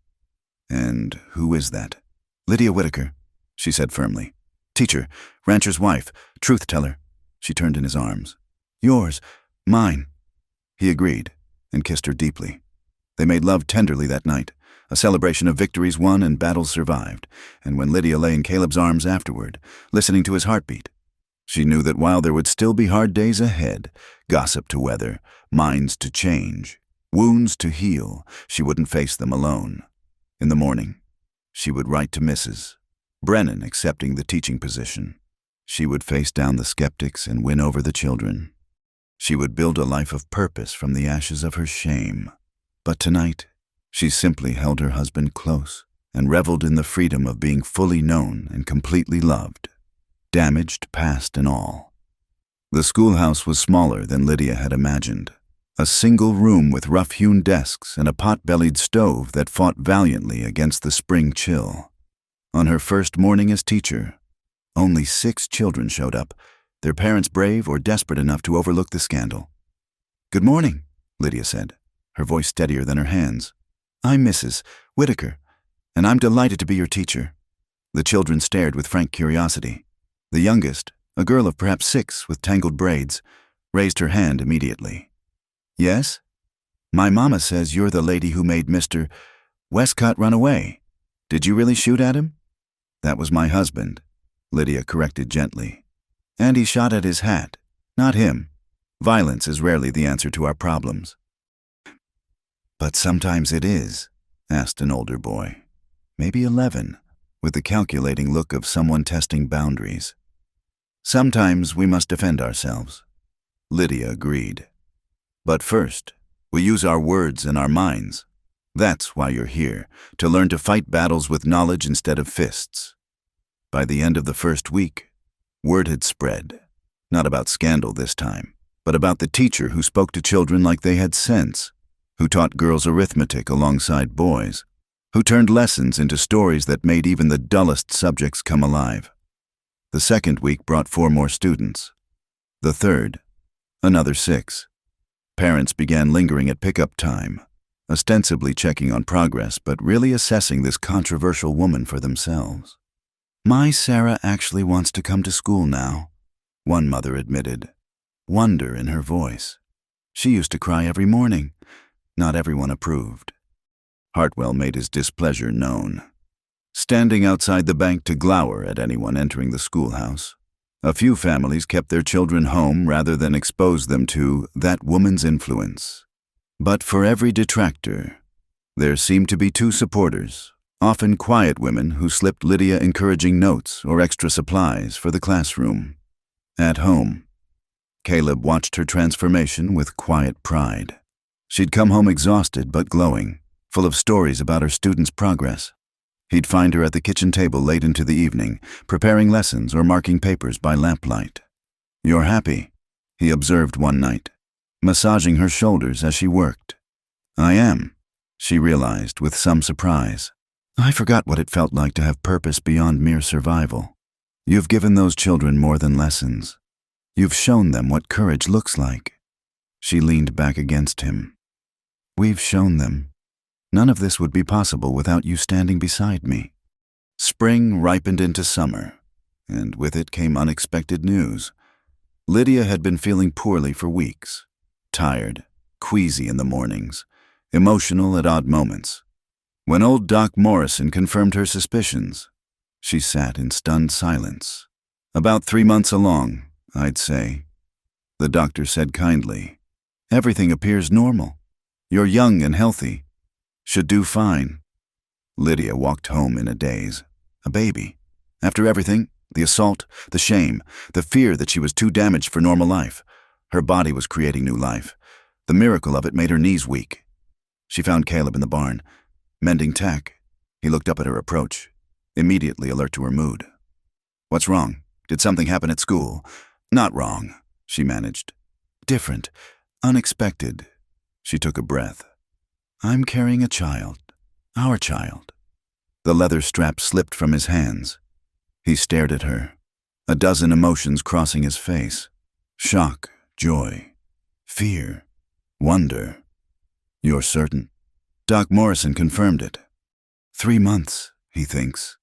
"And who is that?" "Lydia Whitaker," she said firmly. "Teacher, rancher's wife, truth-teller." She turned in his arms. "Yours, mine." He agreed and kissed her deeply. They made love tenderly that night, a celebration of victories won and battles survived, and when Lydia lay in Caleb's arms afterward, listening to his heartbeat, she knew that while there would still be hard days ahead, gossip to weather, minds to change, wounds to heal, she wouldn't face them alone. In the morning, she would write to Mrs. Brennan accepting the teaching position. She would face down the skeptics and win over the children. She would build a life of purpose from the ashes of her shame. But tonight, she simply held her husband close and reveled in the freedom of being fully known and completely loved, damaged past and all. The schoolhouse was smaller than Lydia had imagined. A single room with rough-hewn desks and a pot-bellied stove that fought valiantly against the spring chill. On her first morning as teacher, only 6 children showed up, their parents brave or desperate enough to overlook the scandal. "Good morning," Lydia said, her voice steadier than her hands. "I'm Mrs. Whitaker, and I'm delighted to be your teacher." The children stared with frank curiosity. The youngest, a girl of perhaps 6 with tangled braids, raised her hand immediately. "Yes? My mama says you're the lady who made Mr. Westcott run away. Did you really shoot at him?" "That was my husband," Lydia corrected gently. "And he shot at his hat, not him. Violence is rarely the answer to our problems." "But sometimes it is," asked an older boy, maybe 11, with the calculating look of someone testing boundaries. "Sometimes we must defend ourselves," Lydia agreed. "But first, we use our words and our minds. That's why you're here, to learn to fight battles with knowledge instead of fists." By the end of the first week, word had spread, not about scandal this time, but about the teacher who spoke to children like they had sense, who taught girls arithmetic alongside boys, who turned lessons into stories that made even the dullest subjects come alive. The second week brought 4 more students. The third, another 6. Parents began lingering at pickup time, ostensibly checking on progress, but really assessing this controversial woman for themselves. "My Sarah actually wants to come to school now," one mother admitted. wonder in her voice. She used to cry every morning. Not everyone approved. Hartwell made his displeasure known, standing outside the bank to glower at anyone entering the schoolhouse. A few families kept their children home rather than expose them to that woman's influence. But for every detractor, there seemed to be two supporters, often quiet women who slipped Lydia encouraging notes or extra supplies for the classroom. At home, Caleb watched her transformation with quiet pride. She'd come home exhausted but glowing, full of stories about her students' progress. He'd find her at the kitchen table late into the evening, preparing lessons or marking papers by lamplight. "You're happy," he observed one night, massaging her shoulders as she worked. "I am," she realized with some surprise. "I forgot what it felt like to have purpose beyond mere survival. You've given those children more than lessons. You've shown them what courage looks like." She leaned back against him. "We've shown them. None of this would be possible without you standing beside me." Spring ripened into summer, and with it came unexpected news. Lydia had been feeling poorly for weeks, tired, queasy in the mornings, emotional at odd moments. When old Doc Morrison confirmed her suspicions, she sat in stunned silence. "About 3 months along, I'd say," the doctor said kindly. "Everything appears normal. You're young and healthy. Should do fine." Lydia walked home in a daze. A baby. After everything, the assault, the shame, the fear that she was too damaged for normal life. Her body was creating new life. The miracle of it made her knees weak. She found Caleb in the barn, mending tack. He looked up at her approach, immediately alert to her mood. "What's wrong? Did something happen at school?" "Not wrong," she managed. "Different. Unexpected." She took a breath. "I'm carrying a child. Our child." The leather strap slipped from his hands. He stared at her, a dozen emotions crossing his face. Shock, joy, fear, wonder. "You're certain?" Doc Morrison confirmed it. 3 months, he thinks.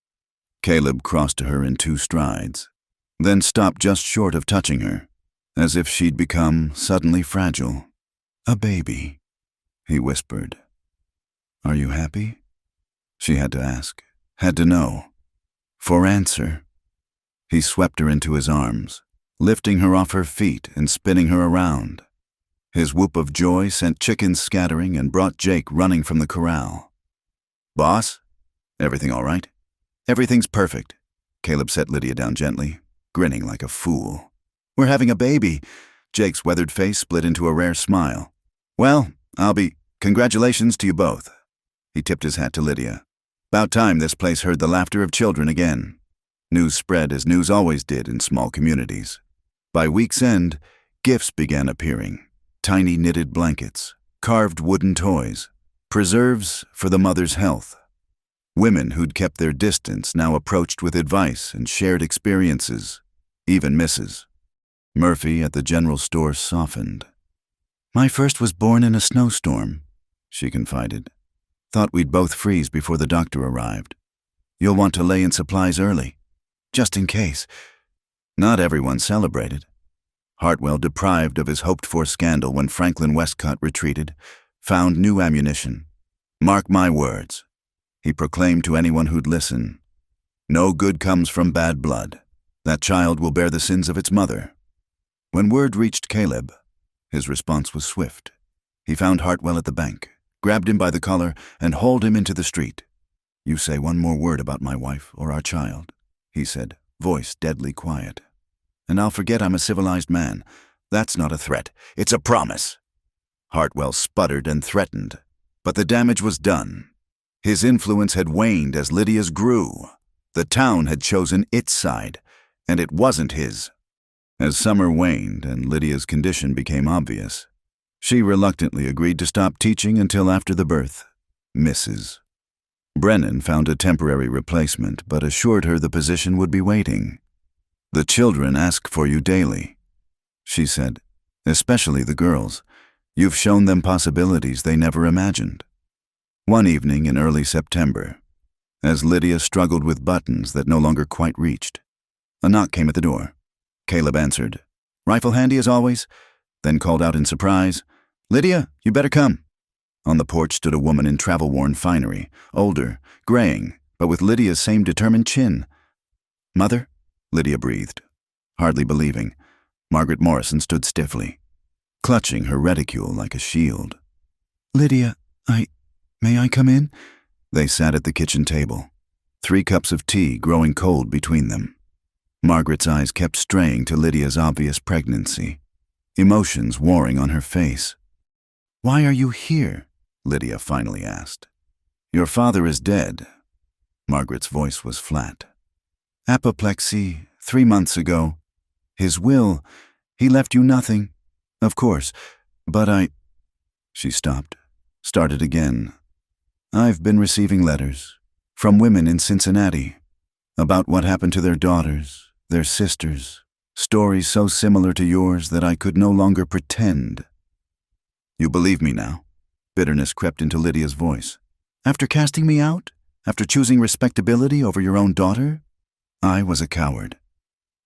Caleb crossed to her in 2 strides, then stopped just short of touching her, as if she'd become suddenly fragile. "A baby," he whispered. "Are you happy?" She had to ask, had to know. For answer, he swept her into his arms, lifting her off her feet and spinning her around. His whoop of joy sent chickens scattering and brought Jake running from the corral. "Boss? Everything all right?" "Everything's perfect," Caleb set Lydia down gently, grinning like a fool. "We're having a baby." Jake's weathered face split into a rare smile. "Well, congratulations to you both." He tipped his hat to Lydia. "About time this place heard the laughter of children again." News spread as news always did in small communities. By week's end, gifts began appearing. Tiny knitted blankets, carved wooden toys, preserves for the mother's health. Women who'd kept their distance now approached with advice and shared experiences, even Mrs. Murphy at the general store softened. "My first was born in a snowstorm," she confided. "Thought we'd both freeze before the doctor arrived. You'll want to lay in supplies early, just in case." Not everyone celebrated. Hartwell, deprived of his hoped-for scandal when Franklin Westcott retreated, found new ammunition. "Mark my words," he proclaimed to anyone who'd listen. "No good comes from bad blood. That child will bear the sins of its mother." When word reached Caleb, his response was swift. He found Hartwell at the bank, grabbed him by the collar, and hauled him into the street. "You say one more word about my wife or our child," he said, voice deadly quiet, "and I'll forget I'm a civilized man. That's not a threat. It's a promise." Hartwell sputtered and threatened, but the damage was done. His influence had waned as Lydia's grew. The town had chosen its side, and it wasn't his. As summer waned and Lydia's condition became obvious, she reluctantly agreed to stop teaching until after the birth. Mrs. Brennan found a temporary replacement, but assured her the position would be waiting. "The children ask for you daily," she said, "especially the girls. You've shown them possibilities they never imagined." One evening in early September, as Lydia struggled with buttons that no longer quite reached, a knock came at the door. Caleb answered. Rifle handy as always?" Then called out in surprise, "Lydia, you better come." On the porch stood a woman in travel-worn finery, older, graying, but with Lydia's same determined chin. "Mother?" Lydia breathed, hardly believing. Margaret Morrison stood stiffly, clutching her reticule like a shield. "Lydia, may I come in?" They sat at the kitchen table, 3 cups of tea growing cold between them. Margaret's eyes kept straying to Lydia's obvious pregnancy, emotions warring on her face. "Why are you here?" Lydia finally asked. "Your father is dead." Margaret's voice was flat. "Apoplexy, 3 months ago. His will, he left you nothing. Of course, but She stopped, started again. "I've been receiving letters from women in Cincinnati about what happened to their daughters, their sisters, stories so similar to yours that I could no longer pretend." "You believe me now?" Bitterness crept into Lydia's voice. "After casting me out? After choosing respectability over your own daughter?" "I was a coward."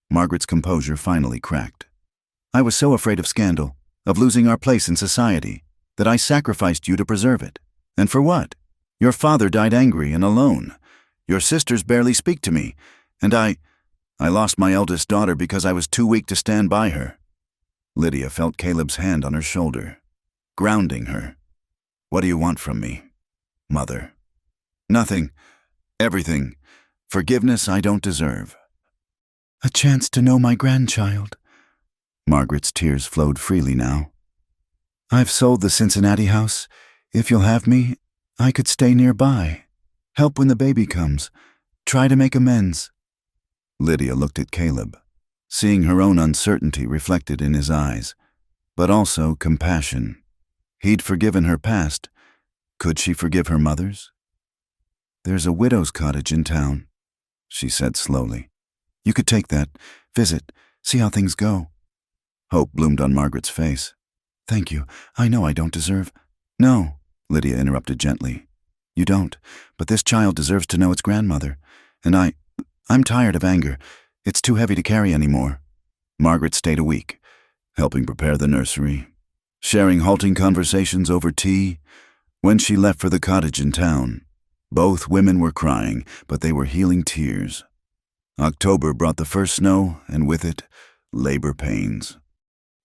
Margaret's composure finally cracked. "I was so afraid of scandal, of losing our place in society, that I sacrificed you to preserve it. And for what? Your father died angry and alone. Your sisters barely speak to me, and I lost my eldest daughter because I was too weak to stand by her." Lydia felt Caleb's hand on her shoulder, grounding her. "What do you want from me, Mother?" "Nothing. Everything. Forgiveness I don't deserve." "A chance to know my grandchild." Margaret's tears flowed freely now. "I've sold the Cincinnati house. If you'll have me, I could stay nearby. Help when the baby comes. Try to make amends." Lydia looked at Caleb, seeing her own uncertainty reflected in his eyes, but also compassion. He'd forgiven her past. Could she forgive her mother's? "There's a widow's cottage in town," she said slowly. "You could take that, visit, see how things go." Hope bloomed on Margaret's face. "Thank you. I know I don't deserve—" "No," Lydia interrupted gently. "You don't, but this child deserves to know its grandmother. And I'm tired of anger. It's too heavy to carry anymore." Margaret stayed a week, helping prepare the nursery, sharing halting conversations over tea. When she left for the cottage in town, both women were crying, but they were healing tears. October brought the first snow, and with it, labor pains.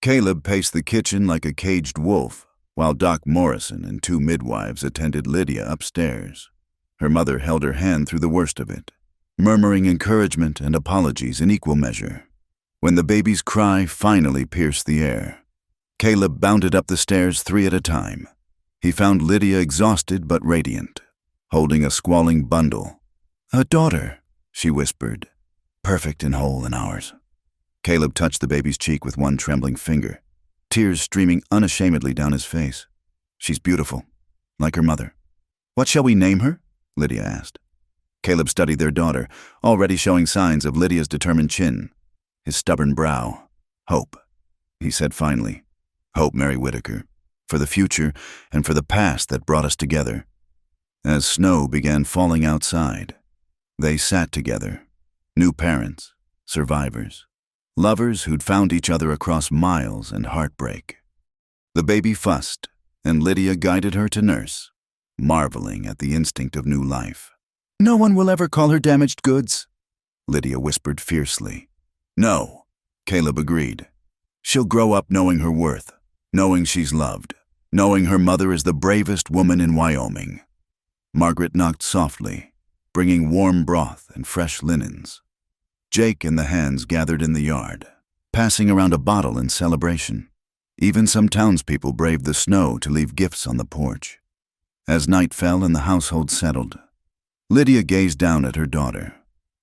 Caleb paced the kitchen like a caged wolf, while Doc Morrison and 2 midwives attended Lydia upstairs. Her mother held her hand through the worst of it, murmuring encouragement and apologies in equal measure. When the baby's cry finally pierced the air, Caleb bounded up the stairs 3 at a time. He found Lydia exhausted but radiant, holding a squalling bundle. "A daughter," she whispered, "perfect and whole in ours." Caleb touched the baby's cheek with one trembling finger, tears streaming unashamedly down his face. "She's beautiful, like her mother." "What shall we name her?" Lydia asked. Caleb studied their daughter, already showing signs of Lydia's determined chin, his stubborn brow. "Hope," he said finally. "Hope Mary Whitaker, for the future and for the past that brought us together." As snow began falling outside, they sat together, new parents, survivors, lovers who'd found each other across miles and heartbreak. The baby fussed, and Lydia guided her to nurse, marveling at the instinct of new life. "No one will ever call her damaged goods," Lydia whispered fiercely. "No," Caleb agreed. "She'll grow up knowing her worth, knowing she's loved, knowing her mother is the bravest woman in Wyoming." Margaret knocked softly, bringing warm broth and fresh linens. Jake and the hands gathered in the yard, passing around a bottle in celebration. Even some townspeople braved the snow to leave gifts on the porch. As night fell and the household settled, Lydia gazed down at her daughter,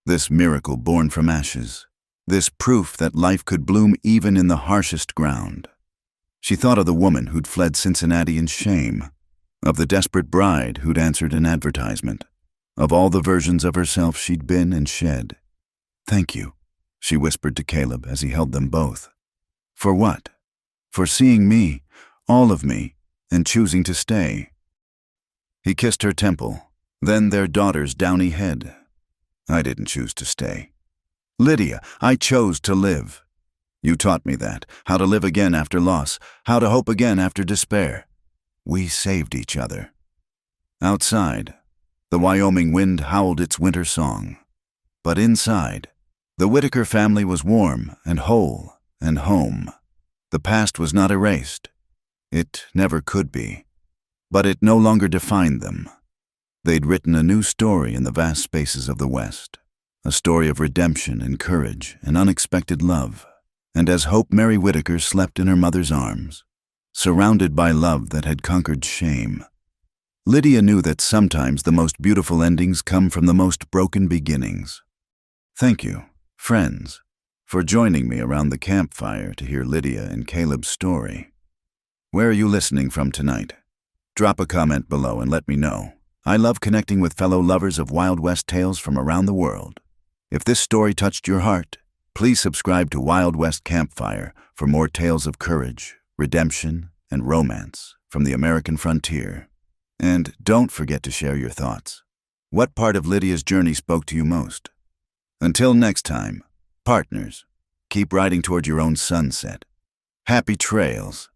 this miracle born from ashes, this proof that life could bloom even in the harshest ground. She thought of the woman who'd fled Cincinnati in shame, of the desperate bride who'd answered an advertisement, of all the versions of herself she'd been and shed. "Thank you," she whispered to Caleb as he held them both. "For what? For seeing me, all of me, and choosing to stay." He kissed her temple, then their daughter's downy head. "I didn't choose to stay. Lydia, I chose to live." You taught me that, how to live again after loss, how to hope again after despair. We saved each other. Outside, the Wyoming wind howled its winter song. But inside, the Whitaker family was warm and whole and home. The past was not erased. It never could be. But it no longer defined them. They'd written a new story in the vast spaces of the West, a story of redemption and courage and unexpected love. And as Hope Mary Whitaker slept in her mother's arms, surrounded by love that had conquered shame, Lydia knew that sometimes the most beautiful endings come from the most broken beginnings. Thank you, friends, for joining me around the campfire to hear Lydia and Caleb's story. Where are you listening from tonight? Drop a comment below and let me know. I love connecting with fellow lovers of Wild West tales from around the world. If this story touched your heart, please subscribe to Wild West Campfire for more tales of courage, redemption, and romance from the American frontier. And don't forget to share your thoughts. What part of Lydia's journey spoke to you most? Until next time, partners, keep riding toward your own sunset. Happy trails.